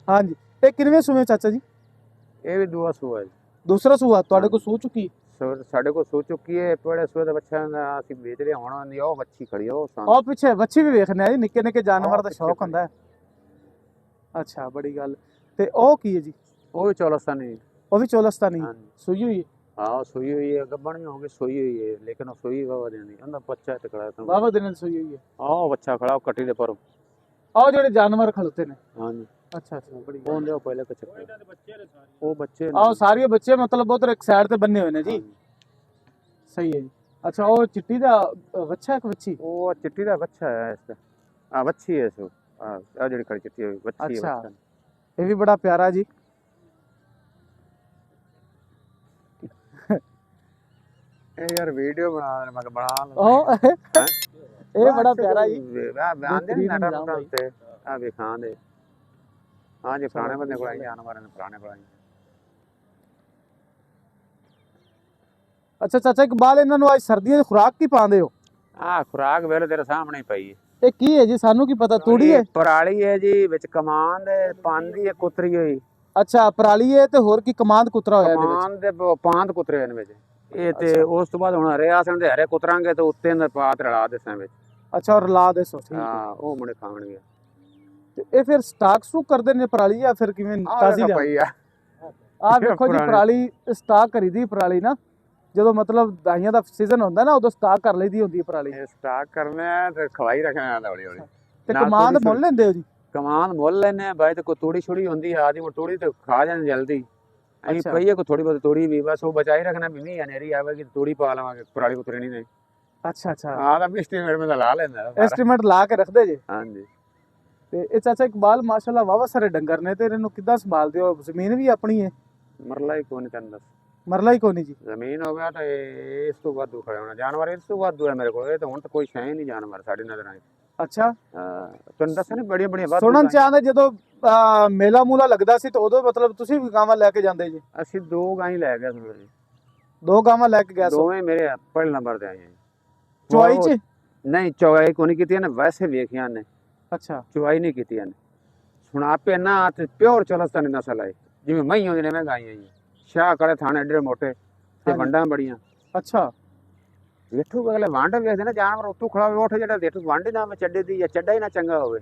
हाँ जी ਇਹ ਕਿੰਨਵੇਂ ਸੂਏ ਚਾਚਾ ਜੀ? ये भी दुआ सूआ है। ਦੂਸਰਾ ਸੂਆ ਤੁਹਾਡੇ ਕੋਲ ਸੂ ਚੁੱਕੀ? साढ़े को सो चुकी है। पहले सूए ਦਾ ਬੱਚਾ ਅਸੀਂ ਵੇਚ ਰਹੇ ਹੁਣ ਨਹੀਂ। ਉਹ ਬੱਚੀ ਖੜੀ ਉਹ ਸਾਂ। ਉਹ ਪਿੱਛੇ ਵੱਛੀ ਵੀ ਵੇਖਣੇ ਆ ਜੀ, ਨਿੱਕੇ ਨਿੱਕੇ ਜਾਨਵਰ ਦਾ ਸ਼ੌਕ ਹੁੰਦਾ ਹੈ। ਅੱਛਾ ਬੜੀ ਗੱਲ। ਤੇ ਉਹ ਕੀ ਹੈ ਜੀ? ਉਹ ਵੀ ਚੌਲਸਤਾਨੀ। ਉਹ ਵੀ ਚੋਲਸਤਾਨੀ हाँ ਸੂਈ ਹੋਈ? हाँ सोई हुई है, गब्बन भी होगी सोई हुई है, लेकिन वो सोई बाबा देनी ਉਹਦਾ ਬੱਚਾ ਤੇ ਖੜਾ ਤਾਂ। ਵਾਵਾ ਦਿਨਾਂ ਦੀ ਸੂਈ ਹੋਈ ਹੈ? ਉਹ ਬੱਚਾ ਖੜਾ ਉਹ ਕੱਟੀ ਦੇ ਪਰ। ਉਹ ਜਿਹੜੇ ਜਾਨਵਰ ਖਲੋਤੇ ਨੇ? ਹਾਂਜੀ ਅੱਛਾ ਅੱਛਾ ਬੜੀ ਉਹ ਲਿਓ ਪਹਿਲੇ ਕੁ ਚੱਕਰ। ਉਹ ਬੱਚੇ ਆਹ ਸਾਰੇ ਬੱਚੇ ਮਤਲਬ ਉਧਰ ਇੱਕ ਸਾਈਡ ਤੇ ਬੰਨੇ ਹੋਏ ਨੇ ਜੀ? ਸਹੀ ਹੈ ਜੀ। ਅੱਛਾ ਉਹ ਚਿੱਟੀ ਦਾ ਬੱਚਾ ਇੱਕ ਬੱਚੀ? ਉਹ ਚਿੱਟੀ ਦਾ ਬੱਚਾ ਹੈ ਇਸ ਦਾ। ਆ ਬੱਚੀ ਹੈ ਸੋ। ਆ ਜਿਹੜੀ ਖੜੀ ਚਿੱਟੀ ਹੋਈ ਬੱਚੀ ਹੈ। ਅੱਛਾ ਬੱਚਾ ਇਹ ਵੀ ਬੜਾ ਪਿਆਰਾ ਜੀ। ਇਹ ਯਾਰ ਵੀਡੀਓ ਬਣਾ ਦੇ, ਮੈਂ ਕਿਹਾ ਬਣਾ ਲਓ। ਉਹ ਇਹ ਬੜਾ ਪਿਆਰਾ ਜੀ। ਆਂਦੇ ਨੇ ਨਾਟਕ ਤੇ ਆ ਵੇਖਾਂ ਦੇ। ਹਾਂ ਜੀ ਪੁਰਾਣੇ ਬੰਦੇ ਕੋਲ ਆਈ ਜਾਨਵਰਾਂ ਨੇ, ਪੁਰਾਣੇ ਕੋਲ ਆਈ। ਅੱਛਾ ਚਾਚਾ ਇਕਬਾਲ, ਇਹਨਾਂ ਨੂੰ ਅੱਜ ਸਰਦੀਆਂ ਦੀ ਖੁਰਾਕ ਕੀ ਪਾਉਂਦੇ ਹੋ? ਆ ਖੁਰਾਕ ਵੇਲੇ ਤੇਰੇ ਸਾਹਮਣੇ ਹੀ ਪਈ ਹੈ। ਇਹ ਕੀ ਹੈ ਜੀ, ਸਾਨੂੰ ਕੀ ਪਤਾ? ਤੂੜੀ ਹੈ? ਪਰਾਲੀ ਹੈ ਜੀ, ਵਿੱਚ ਕਮਾਨ ਦੇ ਪਾਂਦੀ ਹੈ ਕੁਤਰੀ ਹੋਈ। ਅੱਛਾ ਪਰਾਲੀ ਹੈ ਤੇ ਹੋਰ ਕੀ ਕਮਾਂਦ ਕੁਤਰਾ ਹੋਇਆ ਇਹਦੇ ਵਿੱਚ? ਕਮਾਨ ਦੇ ਪਾਂਦ ਕੁਤਰੇ ਹਨ ਵਿੱਚ। ਇਹ ਤੇ ਉਸ ਤੋਂ ਬਾਅਦ ਹੁਣ ਹਰੇ ਆਸਣ ਦੇ ਹਰੇ ਕੁਤਰਾਂਗੇ ਤੇ ਉੱਤੇ ਦਾ ਪਾਤ ਰਲਾ ਦੇਸਾਂ ਵਿੱਚ। ਅੱਛਾ ਔਰ ਲਾ ਦੇ ਸੋ? ਠੀਕ ਹੈ। ਹਾਂ ਉਹ ਮੁੰਡੇ ਖਾਣਗੇ। ਤੇ ਇਹ ਫਿਰ ਸਟਾਕ ਸੂ ਕਰਦੇ ਨੇ ਪਰਾਲੀ ਜਾਂ ਫਿਰ ਕਿਵੇਂ ਤਾਜ਼ੀ ਪਈ ਆ ਆ ਵੇਖੋ ਜੀ ਪੁਰਾਣੀ। ਪਰਾਲੀ ਸਟਾਕ ਕਰੀਦੀ ਪਰਾਲੀ ਨਾ, ਜਦੋਂ ਮਤਲਬ ਦਾਈਆਂ ਦਾ ਸੀਜ਼ਨ ਹੁੰਦਾ ਨਾ ਉਦੋਂ ਸਟਾਕ ਕਰ ਲਈਦੀ ਹੁੰਦੀ ਹੈ ਪਰਾਲੀ। ਇਹ ਸਟਾਕ ਕਰਨਾ ਹੈ ਤੇ ਖਵਾਈ ਰੱਖਣਾ ਹੈ ਹੌਲੀ ਹੌਲੀ। ਤੇ ਨਾਲ ਕਮਾਂਦ ਥੋੜ੍ਹੀ ਮੁੱਲ ਲੈਂਦੇ ਹੋ ਜੀ? ਕਮਾਨ ਮੁੱਲ ਲੈਨੇ ਆ ਬਾਈ, ਤੇ ਕੋਈ ਤੂੜੀ ਛੁੜੀ ਹੁੰਦੀ ਆ ਆਦੀ, ਉਹ ਤੂੜੀ ਤੇ ਖਾ ਜਾਂਦੀ ਜਲਦੀ। ਅਸੀਂ ਅੱਛਾ। ਪਈਏ ਕੋਈ ਥੋੜੀ ਬਹੁਤ ਤੂੜੀ ਵੀ ਬਸ ਉਹ ਬਚਾਈ ਰੱਖਣਾ ਵੀ ਨਹੀਂ ਹਨੇਰੀ ਆਵੇਗੀ ਤੂੜੀ ਪਾ ਲਵਾਂਗੇ, ਪਰਾਲੀ ਉਤਰਣੀ ਨਹੀਂ। ਅੱਛਾ ਅੱਛਾ, ਆ ਤਾਂ ਐਸਟੀਮੇਟ ਮੈਂ ਤਾਂ ਲਾ ਲੈਂਦਾ ਸਾਰਾ। ਐਸਟੀਮੇਟ ਲਾ ਕੇ ਰੱਖਦੇ ਜੇ। ਹਾਂਜੀ। ਤੇ ਇਹ ਚਾਚਾ ਇਕਬਾਲ ਮਾਸ਼ਾਅੱਲਾ ਵਾਵਾ ਸਾਰੇ ਡੰਗਰ ਨੇ, ਤੇ ਇਹਨੂੰ ਕਿੱਦਾਂ ਸੰਭਾਲਦੇ ਹੋ? ਜ਼ਮੀਨ ਵੀ ਆਪਣੀ ਹੈ? ਮਰਲਾ ਹੀ ਕੋਈ ਨਹੀਂ ਤੈਨੂੰ ਦੱਸ, ਮਰਲਾ ਹੀ ਕੋਈ ਨਹੀਂ ਜੀ। ਜ਼ਮੀਨ ਹੋ ਗਿਆ ਤਾਂ ਇਸ ਤੋਂ ਵਾਧੂ ਖੜਾ ਹੋਣਾ, ਜਾਨਵਰ ਇਸ ਤੋਂ ਵਾਧੂ ਹੈ ਮੇਰੇ ਕੋਲ। ਇਹ ਤਾਂ ਹੁਣ ਤਾਂ ਕੋਈ ਸ਼ੈ ਨਹੀਂ ਜਾਨਵਰ ਸਾਡੇ ਨਜ਼ਰਾਂ 'ਚ। ਅੱਛਾ, ਤੁਹਾਨੂੰ ਦੱਸਿਆ ਨੀ ਬੜੀਆਂ ਬੜੀਆਂ ਵਾਧੂ ਸੁਣਨ ਚ ਗਾਈਆਂ। ਆਉਂਦਾ ਜਦੋਂ ਮੇਲਾ ਮੂਲਾ ਲੱਗਦਾ ਸੀ ਤੇ ਉਦੋਂ ਮਤਲਬ ਤੁਸੀਂ ਵੀ ਗਾਵਾਂ ਲੈ ਕੇ ਜਾਂਦੇ ਜੀ? ਅਸੀਂ 2 ਗਾਂ ਹੀ ਲੈ ਗਏ ਸੀ ਜੀ। 2 ਗਾਵਾਂ ਲੈ ਕੇ ਗਏ ਸੋ? ਦੋਵੇਂ ਮੇਰੇ ਪਹਿਲੇ ਨੰਬਰ ਤੇ ਆਈਆਂ। ਚੁਆਈ ਚ? ਨਹੀਂ ਚੁਆਈ ਕੋਈ ਨਹੀਂ ਕੀਤੀ ਨੇ, ਵੈਸੇ ਵੇਖਿਆ ਨੇ। ਅੱਛਾ, ਚੁਆਈ ਨਹੀਂ ਕੀਤੀ ਨੇ। ਹੁਣ ਆਪੇ ਨਾ ਤੇ ਪਿਓਰ ਚਲਸਤਾਨੀ ਨਸਲ ਹੈ, ਜਿਵੇਂ ਮਹੀਂ ਹੁੰਦੀ ਨੇ ਮੈਂ ਗਾਈਆਂ ਜੀ। ਸ਼ਾਹ ਕੜੇ ਥਾਣੇ ਏਡੇ ਮੋਟੇ ਤੇ ਹਾਂਜੀ। ਵੰਡਾਂ ਬੜੀਆਂ। ਅੱਛਾ, ਵੇਠੂ ਅਗਲੇ ਵੰਡ ਵੇਖਦੇ ਨਾ ਜਾਨਵਰ ਉੱਤੋਂ ਖੜਾ ਹੋਵੇ, ਉੱਠ ਜਿਹੜਾ ਦੇਖੂ ਵੰਡ ਨਾ ਚੱਡੇ ਦੀ ਜਾਂ ਚੱਡਾ ਹੀ ਨਾ ਚੰਗਾ ਹੋਵੇ।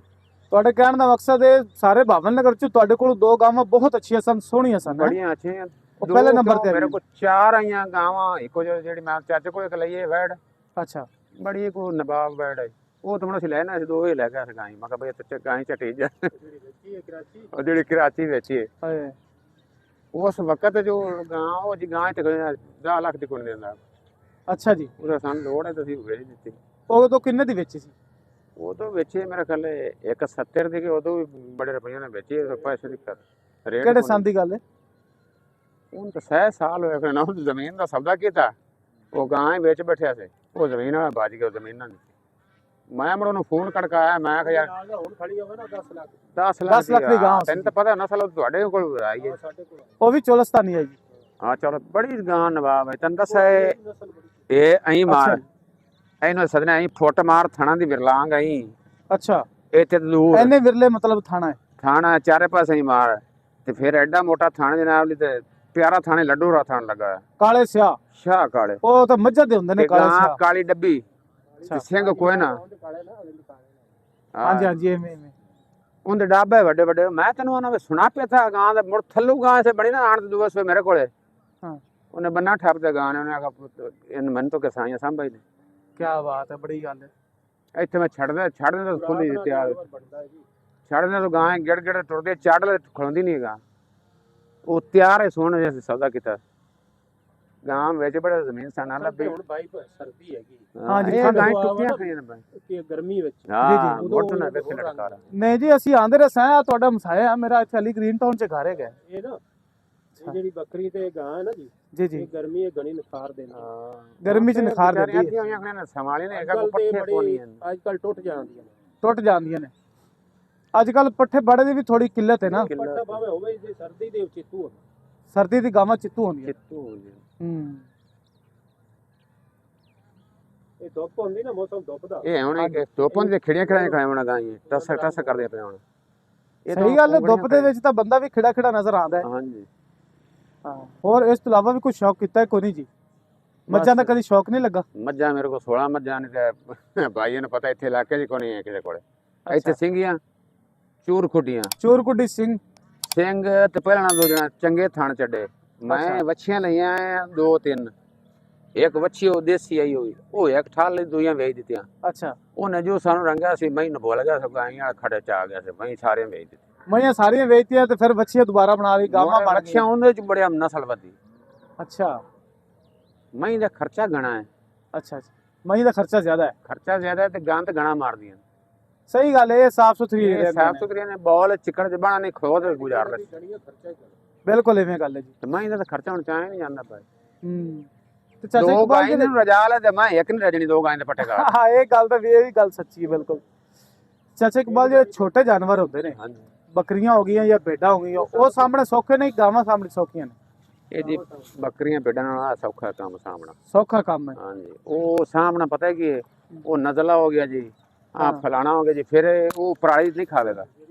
ਤੁਹਾਡੇ ਕਹਿਣ ਦਾ ਮਕਸਦ ਇਹ ਸਾਰੇ ਭਾਵਨ ਨਗਰ ਚ ਤੁਹਾਡੇ ਕੋਲ 2 ਗਾਵਾਂ ਬਹੁਤ ਅੱਛੀਆਂ ਸਨ, ਸੋਹਣੀਆਂ ਸਨ। ਹੈਂ? ਬੜੀਆਂ ਅੱਛੀਆਂ। ਉਹ ਪਹਿਲੇ ਨੰਬਰ ਤੇ ਮੇਰੇ ਆਈਆਂ। ਕੋਲ 4 ਆਈਆਂ ਗਾਵਾਂ, ਇੱਕੋ ਜਿਹੜੀ ਮੈਂ ਚਾਚੇ ਕੋਲ ਇੱਕ ਲਈਏ ਵੈੜ ਅੱਛਾ, ਬੜੀ ਕੋ ਨਵਾਬ ਵੈੜ ਹੈ, ਉਹ ਤਾਂ ਹੁਣ ਅਸੀਂ ਲੈਣਾ ਸੀ 2 ਹੀ ਲੈ ਗਿਆ ਸੀ ਗਾਈ। ਮੈਂ ਕਿਹਾ ਬਈ ਤੇ ਗਾਈ ਝਟੀ ਜਾ, ਉਹ ਜਿਹੜੀ ਕਰਾਚੀ ਵਿੱਚ ਹੈ। ਹਾਏ, ਉਸ ਵਕਤ ਜੋ ਗਾਂ ਉਹ ਜੀ ਗਾਂ ਤੇ 10 ਲੱਖ ਦੀ ਕੁਣ ਦਿੰਦਾ। ਅੱਛਾ ਜੀ। ਉਹਦਾ ਸਾਨੂੰ ਲੋੜ ਹੈ ਤਾਂ ਅਸੀਂ ਵੇਚ ਦਿੱਤੀ। ਉਦੋਂ ਕਿੰਨੇ ਦੀ ਵੇਚੀ ਸੀ? ਉਦੋਂ ਵੇਚੇ ਮੇਰੇ ਖਿਆਲ 170 ਦੀ, ਉਦੋਂ ਵੀ ਬੜੇ ਰੁਪਈਆਂ ਨੇ ਵੇਚੀ। ਪੈਸੇ ਦੀ ਕਰ ਰੇਟ ਕਿਹੜੇ ਸੰਨ ਦੀ ਗੱਲ ਹੈ? ਹੁਣ ਤਾਂ 100 ਸਾਲ ਹੋਏ ਫਿਰ ਨਾ, ਉਹ ਜ਼ਮੀਨ ਦਾ ਸੌਦਾ ਕੀਤਾ। ਉਹ ਗਾਂ ਹੀ ਵੇਚ ਬੈਠਿਆ ਸੀ, ਉਹ ਜ਼ਮੀਨ ਵਾਲਾ ਬਾਜ ਗਿਆ, ਉਹ ਜ਼ਮੀਨ ਨਾਲ। ਮੈਂ ਮੜ ਉਹਨੂੰ ਫੋਨ ਕੜਕਾਇਆ, ਮੈਂ ਕਿਹਾ ਯਾਰ ਹੁਣ ਖੜੀ ਹੋਵੇ ਨਾ 10 ਲੱਖ 10 10 ਲੱਖ ਦੀ ਗਾਂ ਸੀ। ਤੈਨੂੰ ਤਾਂ ਪਤਾ ਨਸਲ ਤੁਹਾਡੇ ਕੋਲ ਆਈ ਹੈ। ਸਾਡੇ ਕੋਲ ਉਹ ਵੀ ਚੋਲਸਤਾਨੀ ਹੈ ਜੀ? ਹਾਂ ਚਲੋ, ਬੜੀ ਗਾਂ ਨਵਾਬ ਹੈ। ਤੈਨੂੰ ਦੱਸਿਆ ਇਹ ਅਹੀਂ ਮਾਰ ਇਹਨੂੰ ਸਦਨੇ ਅਹੀਂ ਫੁੱਟ ਮਾਰ ਥਣਾ ਦੀ ਵਿਰਲਾਂਗ ਅਹੀਂ। ਅੱਛਾ, ਇਹ ਤੇ ਦੂਰ ਐਨੇ ਵਿਰਲੇ ਮਤਲਬ ਥਾਣਾ ਹੈ? ਥਾਣਾ ਚਾਰੇ ਪਾਸੇ ਹੀ ਮਾਰ, ਤੇ ਫਿਰ ਐਡਾ ਮੋਟਾ ਥਾਣੇ ਦੇ ਨਾਲ ਤੇ ਪਿਆਰਾ ਥਾਣੇ ਲੱਡੂ ਰਾ ਥਾਣ ਲੱਗਾ। ਕਾਲੇ ਸਿਆ? ਸ਼ਾਹ ਕਾਲੇ ਉਹ ਤਾਂ ਮੱਝਾਂ ਦੇ ਹੁੰਦੇ ਨੇ ਤੇ ਕਾਲੇ ਗਾਂ ਸਿਆ। ਕਾਲੀ ਡੱਬੀ ਤੇ ਸਿੰਘ ਕੋਈ ਨਾ। ਹਾਂਜੀ ਹਾਂਜੀ, ਐਵੇਂ ਐਵੇਂ। ਉਹਦੇ ਡਾਬੇ ਵੱਡੇ ਵੱਡੇ। ਮੈਂ ਤੈਨੂੰ ਉਹਨਾਂ ਵਿੱਚ ਸੁਣਾ ਪਿਆ ਥਾ ਗਾਂ ਦਾ ਮੁੜ ਥੱਲੂ ਗਾਂ ਸੇ ਬਣੀ ਨਾ ਆਣ ਦਿਵਸ ਮੇਰੇ ਕੋਲੇ। ਹਾਂ, ਉਹਨੇ ਬੰਨਾ ਠੱਪ ਤੇ ਗਾਂ ਨੇ, ਉਹਨੇ ਆਖਿਆ ਇਹਨ ਮੈਨੂੰ ਤਾਂ ਕਿਸਾਈਆਂ ਸੰਭਾਈ ਨੇ। ਕੀ ਬਾਤ ਹੈ, ਬੜੀ ਗੱਲ ਹੈ। ਇੱਥੇ ਮੈਂ ਛੱਡਦੇ ਤਾਂ ਖੁੱਲੀ ਤਿਆਰ ਛੱਡਦੇ ਤਾਂ ਗਾਂ ਗਿੜ ਗਿੜ ਟੁਰਦੇ ਚਾੜਲੇ ਖਲੋਂਦੀ ਨਹੀਂ ਗਾਂ। ਉਹ ਤਿਆਰ ਹੈ ਸੋਹਣੇ ਜਿਹਾ ਸੌਦਾ ਕੀਤਾ। ਗਾਂ ਵਿੱਚ ਬੜਾ ਜ਼ਮੀਨ ਸਾਨਾ ਲੱਭੀ। ਹੁਣ ਬਾਈ ਸਰਦੀ ਹੈਗੀ ਹਾਂਜੀ, ਇਹ ਠੰਡ ਗਾਂ ਹਵਾ ਟੁੱਟੀਆਂ ਨਾ। ਖਈਆਂ ਨੇ ਬਾਈ। ਕਿ ਗਰਮੀ ਵਿੱਚ ਹਾਂ ਉਦੋਂ ਮੋਟਰ ਨਾ ਵੇਖ ਹੋਰ ਲਟਕਾਰ। ਨਹੀਂ ਜੀ, ਅਸੀਂ ਆਂਦੇ ਰਹੇ ਸਾਂ, ਤੁਹਾਡਾ ਮਸਾਇਆ ਮੇਰਾ ਇੱਥੇ ਅਲੀ ਗ੍ਰੀਨ ਟਾਊਨ ਚ ਘਰ ਹੈਗਾ। ਇਹ ਨਾ ਇਹ ਜਿਹੜੀ ਬੱਕਰੀ ਤੇ ਗਾਂ ਹੈ ਨਾ ਜੀ, ਜੀ ਜੀ, ਇਹ ਗਰਮੀ ਇਹ ਗਣੀ ਨਿਖਾਰ ਦੇਣਾ। ਗਰਮੀ ਚ ਨਿਖਾਰ ਦਿੰਦੀ ਹੈ। ਅੱਧੀਆਂ ਹੋਈਆਂ ਖਈਆਂ ਨੇ ਸੰਭਾਲੀ ਨੇ, ਅੱਜ ਇੱਕ ਕੱਲ ਤੇ ਪੱਠੇ ਬੜੀ ਕੋਣੀ ਹਨ। ਅੱਜ ਕੱਲ ਟੁੱਟ ਜਾਂਦੀਆਂ ਨੇ। ਟੁੱਟ ਜਾਂਦੀਆਂ ਨੇ ਅੱਜ ਕੱਲ। ਪੱਠੇ ਬੜੇ ਦੀ ਵੀ ਥੋੜੀ ਕਿੱਲਤ ਹੈ ਨਾ। ਪੱਠਾ ਭਾਵੇਂ ਹੋਵੇ ਜੇ ਸਰਦੀ ਦੇ ਵਿੱਚ ਚਿੱਤੂ ਹੋਵੇ। ਸਰਦੀ ਦੀ ਗਾਵਾਂ ਚਿੱਤੂ ਹੁੰਦੀਆਂ। ਚਿੱਤੂ ਹੋ ਗਏ। ਹੂੰ, ਇਹ ਧੁੱਪ ਹੁੰਦੀ ਨਾ, ਮੌਸਮ ਧੁੱਪ ਦਾ। ਇਹ ਹੁਣ ਇੱਕ ਧੁੱਪਾਂ ਦੇ ਖੜੀਆਂ ਖੜਾਈਆਂ ਖਾਵਣਾ ਗਾਈਆਂ ਟਸ ਟਸ ਕਰਦੇ ਪਏ ਹੁਣ। ਸਹੀ ਗੱਲ ਹੈ। ਧੁੱਪ ਦੇ ਵਿੱਚ ਤਾਂ ਬੰਦਾ ਵੀ ਖਿੜਾ ਖਿੜਾ ਨਜ਼ਰ ਆਉਂਦਾ ਹੈ। ਹਾਂਜੀ। ਹਾਂ, ਹੋਰ ਇਸ ਤੋਂ ਇਲਾਵਾ ਵੀ ਕੋਈ ਸ਼ੌਕ ਕੀਤਾ ਹੈ? ਕੋਈ ਨਹੀਂ ਜੀ? ਮੱਝਾਂ ਦਾ ਕਦੀ ਸ਼ੌਕ ਨਹੀਂ ਲੱਗਾ? ਮੱਝਾਂ ਮੇਰੇ ਕੋਲ 16 ਮੱਝਾਂ ਨੇ ਤੇ ਭਾਈਆਂ ਨੂੰ ਪਤਾ ਇੱਥੇ ਇਲਾਕੇ 'ਚ ਕੋਈ ਨਹੀਂ ਹੈ ਕਿਸੇ ਕੋਲੇ। ਇੱਥੇ ਸਿੰਘੀਆਂ ਚੂਰ ਖੁੱਡੀਆਂ ਚੋਰ ਕੁੱਡੀ ਸਿੰਘ ਸਿੰਘ ਤੇ ਪਹਿਲਾਂ 2 ਜਣਾ ਚੰਗੇ ਥਣ ਚੱਡੇ। ਮੈਂ ਵੱਛੀਆਂ ਲਈਆਂ 2-3। ਇੱਕ ਵੱਛੀ ਉਹ ਦੇਸੀ ਆਈ ਹੋਈ, ਉਹ ਇੱਕ ਠਾਲ ਲਈ, ਦੂਈਆਂ ਵੇਚ ਦਿੱਤੀਆਂ। ਅੱਛਾ, ਉਹਨੇ ਜੋ ਸਾਨੂੰ ਰੰਗਿਆ ਸੀ ਮੈਨੂੰ ਭੁੱਲ ਗਿਆ ਸੀ, ਗਾਈਆਂ ਖੜੇ ਚ ਆ ਗਿਆ ਸੀ, ਮੈਂ ਸਾਰੀਆਂ ਵੇਚ ਦਿੱਤੀਆਂ। ਮਈਆਂ ਸਾਰੀਆਂ ਵੇਚਤੀਆਂ ਤੇ ਫਿਰ ਬੱਚੀਆਂ ਦੁਬਾਰਾ ਬਣਾ ਲਈ, ਗਾਵਾਂ ਬਣ ਵੱਛੀਆਂ ਗਈਆਂ। ਉਹਦੇ ਚ ਬੜਿਆ ਨਸਲ ਵਧੀ। ਅੱਛਾ ਮੈਂ ਦਾ ਖਰਚਾ ਘਣਾ ਹੈ। ਅੱਛਾ, ਮਈ ਦਾ ਖਰਚਾ ਜ਼ਿਆਦਾ ਹੈ। ਖਰਚਾ ਜ਼ਿਆਦਾ ਹੈ ਤੇ ਗੰਦ ਘਣਾ ਮਾਰਦੀਆਂ। ਸਹੀ ਗੱਲ ਹੈ, ਇਹ ਸਾਫ ਸੁਥਰੀ ਇਹ ਸਾਫ ਸੁਥਰੀਆਂ ਨੇ, ਬੋਲ ਚਿੱਕੜ ਚ ਬਣਾ ਨਹੀਂ ਖੋਦ ਗੁਜ਼ਾਰ ਲੈ। ਗਣੀਆਂ ਖਰਚਾ ਹੀ ਕਰਨਾ। ਬਿਲਕੁਲ ਐਵੇਂ ਗੱਲ ਹੈ ਜੀ। ਤੇ ਮੈਂ ਦਾ ਖਰਚਾ ਹੁਣ ਚਾਹੇ ਨਹੀਂ ਜਾਂਦਾ ਭਾਈ। ਹੂੰ, ਤੇ ਚਾਚਾ 2 ਇਕਬਾਲ ਗਾਈਆਂ ਨੂੰ ਰਜਾ ਲੈ ਤੇ ਮੈਂ ਇੱਕ ਨਹੀਂ ਰਜਣੀ, 2 ਗਾਈਆਂ ਦੇ ਪੱਟੇ ਕਰ। ਹਾਂ, ਇਹ ਗੱਲ ਤਾਂ ਇਹ ਵੀ ਗੱਲ ਸੱਚੀ ਹੈ ਬਿਲਕੁਲ। ਚਾਚਾ ਇਕਬਾਲ, ਜਿਹੜੇ ਛੋਟੇ ਜਾਨਵਰ ਹੁੰਦੇ ਨੇ, ਹਾਂਜੀ। ਬੱਕਰੀਆਂ ਹੋ ਗਈਆਂ ਜਾਂ ਭੇਡਾਂ ਹੋ ਗਈਆਂ, ਉਹ ਸਾਹਮਣੇ ਸੌਖੇ ਨਹੀਂ, ਗਾਵਾਂ ਸਾਹਮਣੇ ਸੌਖੀਆਂ ਨੇ? ਇਹ ਜੀ ਬੱਕਰੀਆਂ ਭੇਡਾਂ ਨਾਲ ਆਹ ਸੌਖਾ ਕੰਮ ਸਾਹਮਣਾ। ਸੌਖਾ ਕੰਮ ਹੈ। ਹਾਂਜੀ, ਉਹ ਸਾਹਮਣਾ ਪਤਾ ਕੀ ਹੈ, ਉਹ ਨਜ਼ਲਾ ਹੋ ਗਿਆ ਜੀ, ਆ ਹਾਂ। ਫਲਾਣਾ ਹੋ ਗਿਆ ਜੀ, ਫਿਰ ਉਹ ਪਰਾਲੀ ਨਹੀਂ ਖਾਵੇਗਾ।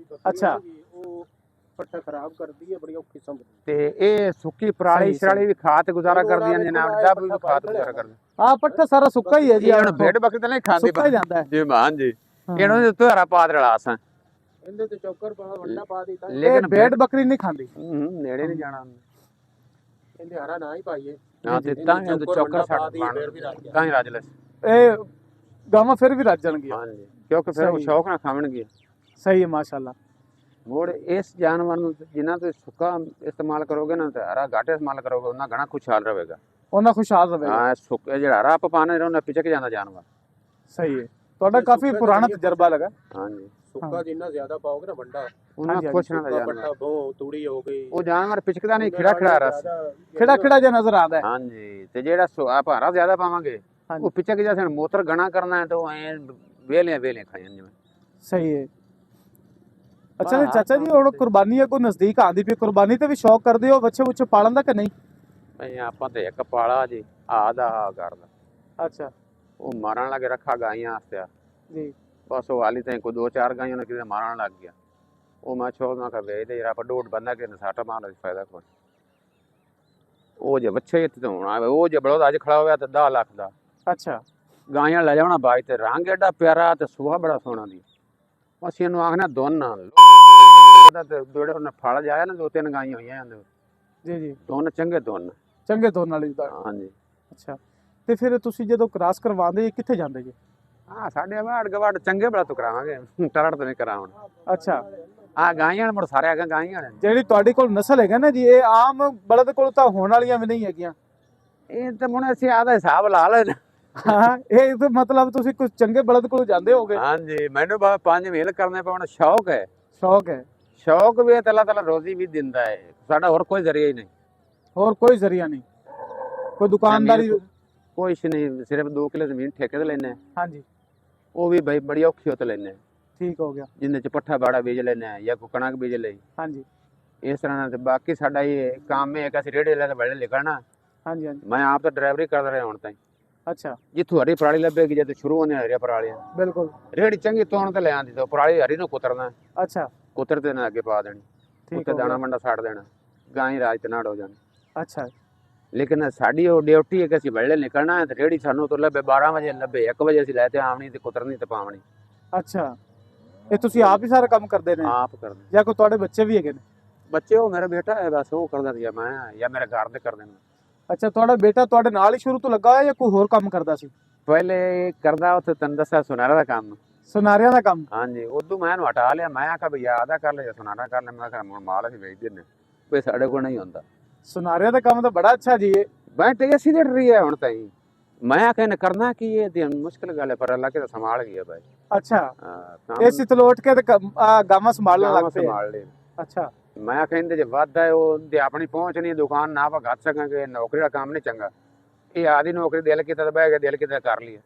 ਅੱਛਾ, ਉਹ ਪੱਠਾ ਖਰਾਬ ਕਰਦੀ ਹੈ, ਬੜੀ ਔਖੀ ਸੰਭਦੀ। ਤੇ ਇਹ ਸੁੱਕੀ ਪਰਾਲੀ ਸਹੀ, ਸ਼ਰਾਲੀ ਵੀ ਖਾ ਤੇ ਗੁਜ਼ਾਰਾ ਕਰਦੀਆਂ ਨੇ ਜਨਾਬ, ਜਦ ਵੀ ਖਾ ਤੇ ਗੁਜ਼ਾਰਾ ਕਰਦੇ। ਆਹ ਪੱਠਾ ਸਾਰਾ ਸੁੱਕਾ ਹੀ ਹੈ ਜੀ। ਹੁਣ ਭੇਡ ਬੱਕਰੀ ਤਾਂ ਨਹੀਂ ਖਾਂਦੀ ਸੁੱਕਾ ਹੀ ਜਾਂਦਾ ਹੈ। ਜੀ ਮਾਨ ਜੀ, ਹਾਂ। ਇਹਨਾਂ ਦੇ ਤੁਹਾਰਾ ਪਾਦ ਰਲਾਸਾਂ, ਇਹਦੇ ਤੇ ਚੌਕਰ ਪਾ ਵੱਡਾ ਪਾ ਦਿੱਤਾ। ਇਹ ਲੇਕਿਨ ਭੇਡ ਬੱਕਰੀ ਨਹੀਂ ਖਾਂਦੀ। ਨੇੜੇ ਨਹੀਂ ਜਾਣਾ। ਇਹਦੇ ਹਰਾ ਨਾ ਹੀ ਪਾਈਏ ਹਾਂ ਤੇ ਤਾਂ ਹੀ ਚੋਕਰ ਸਾਡਾ ਫਿਰ ਵੀ ਰੱਜ ਗਿਆ। ਤਾਂ ਹੀ ਰਾਜਲਸ ਇਹ ਗਾਵਾਂ ਫਿਰ ਵੀ ਰੱਜ ਜਾਣਗੀਆਂ। ਹਾਂਜੀ ਕਿਉਂਕਿ ਫਿਰ ਉਹ ਸਹੀ। ਸ਼ੌਕ ਨਾਲ ਖਾਵਣਗੇ। ਸਹੀ ਹੈ ਮਾਸ਼ਾਅੱਲਾ। ਮੋੜ ਇਸ ਜਾਨਵਰ ਨੂੰ ਜਿੰਨਾ ਤੁਸੀਂ ਸੁੱਕਾ ਇਸਤੇਮਾਲ ਕਰੋਗੇ ਨਾ ਤੇ ਹਰਾ ਘੱਟ ਇਸਤੇਮਾਲ ਕਰੋਗੇ ਉਹਨਾਂ ਘਣਾ ਖੁਸ਼ਹਾਲ ਰਹੇਗਾ। ਉਹਨਾਂ ਖੁਸ਼ਹਾਲ ਰਹੇਗਾ। ਹਾਂ ਸੁੱਕਾ ਜਿਹੜਾ ਹਰਾ ਆਪਾਂ ਪਾਣੇ ਰਹਿੰਦਾ ਪਿਚਕ ਜਾਂਦਾ ਜਾਨਵਰ। ਸਹੀ ਹੈ। ਤੁਹਾਡਾ ਕਾਫੀ ਪੁਰਾਣਾ ਤਜਰਬਾ ਲਗਾ। ਹਾਂਜੀ ਸੁੱਕਾ ਜਿੰਨਾ ਜ਼ਿਆਦਾ ਪਾਓਗੇ ਨਾ ਵੱਡਾ ਉਹਨਾਂ ਹਾਂਜੀ, ਖੁਸ਼ ਰਹਿੰਦਾ ਜਾਨਵਰ। ਵੱਡਾ ਬਹੁ ਤੂੜੀ ਹੋ ਗਈ ਉਹ ਜਾਨਵਰ ਪਿਚਕਦਾ ਨਹੀਂ ਖਿੜਾ ਖਿੜਾ ਰਸ। ਖਿੜਾ ਖਿੜਾ ਜਿਹਾ ਨਜ਼ਰ ਆਉਂਦਾ ਹੈ। ਹਾਂਜੀ ਤੇ ਜਿਹੜਾ ਆਪਾਂ ਹਰਾ ਜ਼ਿਆਦਾ ਪਾਵਾਂਗੇ ਹਾਂਜੀ। ਉਹ ਪਿਚਕ ਜਾ ਸਨ ਮੋਤਰ ਗਣਾ ਕਰਨਾ ਹੈ ਤਾਂ ਉਹ ਐ ਵੇਲੇ ਖਾਣ ਜਿਵੇਂ। ਸਹੀ ਹੈ। ਅੱਛਾ ਜੀ ਚਾਚਾ ਜੀ ਹੁਣ ਕੁਰਬਾਨੀ ਹੈ ਕੋਈ ਨਜ਼ਦੀਕ ਆਂਦੀ ਪਈ ਕੁਰਬਾਨੀ ਤੇ ਵੀ ਸ਼ੌਕ ਕਰਦੇ ਹੋ ਬੱਚੇ ਬੁੱਚੇ ਪਾਲਣ ਦਾ ਕਿ ਨਹੀਂ? ਨਹੀਂ ਆਪਾਂ ਤੇ ਇੱਕ ਪਾਲਾ ਜੀ ਆਦਾ ਕਰਦਾ ਅੱਛਾ ਉਹ ਮਾਰਨ ਲੱਗੇ ਰੱਖਾ ਗਾਈਆਂ ਵਾਸਤੇ ਜੀ ਬਸ ਉਹ ਹਾਲੀ ਤਾਂ ਕੋਈ 2-4 ਗਾਈਆਂ ਨੇ ਕਿਤੇ ਮਾਰਨ ਲੱਗ ਗਿਆ ਉਹ ਮੈਂ ਛੋੜਨਾ ਕਰ ਵੇਚਦੇ ਯਾਰ ਆਪਾਂ ਡੋਡ ਬੰਦਾ ਕਿ ਸਾਟਾ ਮਾਰਨ ਦਾ ਫਾਇਦਾ ਕੋਈ ਉਹ ਜੇ ਬੱਚੇ ਇੱਥੇ ਹੁਣ ਆਵੇ ਉਹ ਜੇ ਬਲਦ ਅੱਜ ਖੜਾ ਹੋਇਆ ਤੇ 10 ਲੱਖ ਦਾ ਅੱਛਾ ਗਾਈਆਂ ਲੈ ਜਾਣਾ ਬਾਈ ਤੇ ਰੰਗ ਐਡਾ ਪਿਆਰਾ ਤੇ ਸੁਭਾ ਬੜਾ ਸੋਹਣਾ ਦੀ ਅਸੀਂ ਇਹਨੂੰ ਆਖਣਾ ਦੋਨ ਉਹਦਾ ਤੇ ਜਿਹੜੇ ਉਹਨੇ ਫਲ ਜਾਇਆ ਨਾ 2-3 ਗਾਈਆਂ ਹੋਈਆਂ ਇਹਦੇ ਜੀ ਜੀ ਦੋਨ ਚੰਗੇ ਦੋਨ ਚੰਗੇ ਦੋਨ ਵਾਲੀ ਦਾ। ਹਾਂਜੀ ਅੱਛਾ ਤੇ ਫਿਰ ਤੁਸੀਂ ਜਦੋਂ ਕ੍ਰਾਸ ਕਰਵਾਉਂਦੇ ਕਿੱਥੇ ਜਾਂਦੇ ਜੀ? ਹਾਂ ਸਾਡੇ ਵਾੜ ਗਵਾੜ ਚੰਗੇ ਬੜਾ ਤੋਂ ਕਰਾਵਾਂਗੇ ਟਰੜ ਤੋਂ ਨਹੀਂ ਕਰਾਉਣ ਅੱਛਾ ਆ ਗਾਈਆਂ ਮੁੜ ਸਾਰੇ ਆ ਗਾਈਆਂ ਨੇ ਜਿਹੜੀ ਤੁਹਾਡੇ ਕੋਲ ਨਸਲ ਹੈਗਾ ਨਾ ਜੀ ਇਹ ਆਮ ਬਲਦ ਕੋਲ ਤਾਂ ਹੋਣ ਵਾਲੀਆਂ ਵੀ ਨਹੀਂ ਹੈਗੀਆਂ। ਇਹ ਤਾਂ ਹੁਣ ਅਸੀਂ ਆਦਾ ਹਿਸਾਬ ਲਾ ਲੈਣਾ ਹਾਂ ਇਹ ਤਾਂ ਮਤਲਬ ਤੁਸੀਂ ਕੁਝ ਚੰਗੇ ਬਲਦ ਕੋਲ ਜਾਂਦੇ ਹੋਗੇ। ਹਾਂਜੀ ਮੈਨੂੰ ਬਾ 5 ਮਹੀਨੇ ਕਰਨੇ ਪਾਉਣ ਸ਼ੌਕ ਹੈ। ਸ਼ੌਕ ਹੈ। ਸ਼ੌਕ ਵੀ ਅੱਲਾਹ ਤਾਲਾ ਰੋਜ਼ੀ ਵੀ ਦਿੰਦਾ ਹੈ ਸਾਡਾ ਹੋਰ ਕੋਈ ਜ਼ਰੀਆ ਹੀ ਨਹੀਂ। ਹੋਰ ਕੋਈ ਜ਼ਰੀਆ ਨਹੀਂ ਕੋਈ ਦੁਕਾਨਦਾਰੀ। ਕੁਛ ਨਹੀਂ ਸਿਰਫ 2 ਕਿੱਲੇ ਜ਼ਮੀਨ ਠੇਕੇ ਤੇ ਲੈਣੇ ਹਾਂਜੀ ਉਹ ਵੀ ਬਈ ਬੜੀ ਔਖੀ ਹੋ ਤੇ ਲੈਣੇ ਠੀਕ ਹੋ ਗਿਆ। ਜਿੰਦੇ ਚ ਪੱਠਾ ਬਾੜਾ ਬੀਜ ਲੈਣੇ ਜਾਂ ਕੋਈ ਕਣਕ ਬੀਜ ਲਈ ਹਾਂਜੀ ਇਸ ਤਰ੍ਹਾਂ ਨਾਲ ਤੇ ਬਾਕੀ ਸਾਡਾ ਇਹ ਕੰਮ ਹੈ ਕਿ ਅਸੀਂ ਰੇੜੇ ਲੈ ਕੇ ਬੜੇ ਲਿਖਣਾ। ਹਾਂਜੀ ਹਾਂਜੀ ਮੈਂ ਆਪ ਤਾਂ ਡਰਾਈਵਰੀ ਕਰਦਾ ਰਿਹਾ ਹੁਣ ਤਾਈਂ ਅੱਛਾ ਜਿੱਥੋਂ ਹਰੀ ਪਰਾਲੀ ਲੱਭੇਗੀ ਜਦ ਸ਼ੁਰੂ ਹੋਣੇ ਹਰੀ ਪਰਾਲੀਆਂ ਬਿਲਕੁਲ ਰੇੜੀ ਚੰਗੀ ਤੋਣ ਤੇ ਲੈ ਆਂਦੀ ਤੇ ਪਰਾਲੀ ਹਰੀ ਨੂੰ ਕੁਤਰਨਾ ਅੱਛਾ ਕੁਤਰ ਤੇ ਨਾ ਅੱਗੇ ਪਾ ਦੇਣੀ ਠੀਕ ਉੱਤੇ ਹੋ ਦਾਣਾ ਗਿਆ। ਮੰਡਾ ਛੱਡ ਦੇਣਾ ਗਾਂ ਹੀ ਰਾਜ ਤੇ ਨਾੜ ਹੋ ਜਾਣੀ। ਅੱਛਾ ਲੇਕਿਨ ਸਾਡੀ ਉਹ ਡਿਊਟੀ ਹੈ ਕਿ ਅਸੀਂ ਵੇਲੇ ਨਿਕਲਣਾ ਹੈ ਤੇ ਰੇੜੀ ਸਾਨੂੰ ਤੋਂ ਲੱਭੇ 12 ਵਜੇ ਲੱਭੇ 1 ਵਜੇ ਅਸੀਂ ਲੈ ਤੇ ਆਵਣੀ ਤੇ ਕੁਤਰਨੀ ਤੇ ਪਾਵਣੀ। ਅੱਛਾ ਇਹ ਤੁਸੀਂ ਆਪ ਹੀ ਸਾਰਾ ਕੰਮ ਕਰਦੇ ਨੇ ਆਪ ਕਰਦੇ ਜਾਂ ਕੋਈ ਤੁਹਾਡੇ ਬੱਚੇ ਵੀ ਹੈਗੇ ਨੇ? ਬੱਚੇ ਉਹ ਮੇਰਾ ਬੇਟਾ ਹੈ ਬਸ ਉਹ ਕਰਦਾ ਰਿਹਾ ਮੈਂ ਜਾਂ ਮੇਰੇ ਘਰ ਦੇ ਕਰਦੇ ਨੇ। ਅੱਛਾ ਤੁਹਾਡਾ ਬੇਟਾ ਤੁਹਾਡੇ ਨਾਲ ਹੀ ਸ਼ੁਰੂ ਤੋਂ ਲੱਗਾ ਹੋਇਆ ਜਾਂ ਕੋਈ ਹੋਰ ਕੰਮ ਕਰਦਾ ਸੀ? ਪਹਿਲੇ ਕਰਦਾ ਉੱਥੇ ਤੈਨੂੰ ਦੱਸਿਆ ਸੁਨਾਰਾ ਦਾ ਕੰਮ। ਸੁਨਾਰਿਆਂ ਦਾ ਕੰਮ। ਹਾਂਜੀ ਉਦੋਂ ਮੈਂ ਇਹਨੂੰ ਹਟਾ ਲਿਆ ਮੈਂ ਆਖਿਆ ਵੀ ਆਦਾ ਕਰ ਲੈ ਜਾਂ ਸੁਨਾਰਾ ਕਰ ਲੈ ਮੈਂ ਕਿਹਾ ਹੁਣ ਮਾਲ ਅਸੀਂ ਵੇਚ ਦਿੰਦੇ ਵੀ ਸਾਡੇ ਕੋਲ ਨਹੀਂ ਹੁੰਦਾ। ਸੁਨਾਰਿਆਂ ਦਾ ਕੰਮ ਤਾਂ ਬੜਾ ਅੱਛਾ ਜੀ ਇਹ। ਮੈਂ ਤੇ ਅਸੀਂ ਡਰ ਰਹੀ ਹੈ ਹੁਣ ਤਾਈ ਮੈਂ ਆਖਿਆ ਨੇ ਕਰਨਾ ਕੀ ਇਹ ਤੇ ਮੁਸ਼ਕਿਲ ਗੱਲ ਹੈ ਪਰ ਅੱਲਾ ਕੇ ਤਾਂ ਸੰਭਾਲ ਗਿਆ ਭਾਈ। ਅੱਛਾ ਹਾਂ ਇਹ ਸਿਤਲੋਟ ਕੇ ਤੇ ਗਾਵਾਂ ਸੰਭਾਲਣ ਲੱਗ ਪਏ। ਸੰਭਾਲ ਲੈ ਅੱਛਾ ਮੈਂ ਆਖਿਆ ਇਹਦੇ ਜੇ ਵੱਧ ਹੈ ਉਹ ਤੇ ਆਪਣੀ ਪਹੁੰਚ ਨਹੀਂ ਦੁਕਾਨ ਨਾ ਆਪਾਂ ਘੱਟ ਸਕਾਂਗੇ ਨੌਕਰੀ ਦਾ ਕੰਮ ਨਹੀਂ ਚੰਗਾ ਇਹ ਆਦੀ ਨੌਕਰੀ ਦਿਲ ਕੀਤਾ ਤਾਂ ਬਹਿ ਕੇ ਦਿਲ ਕੀਤਾ ਕਰ ਲਈ।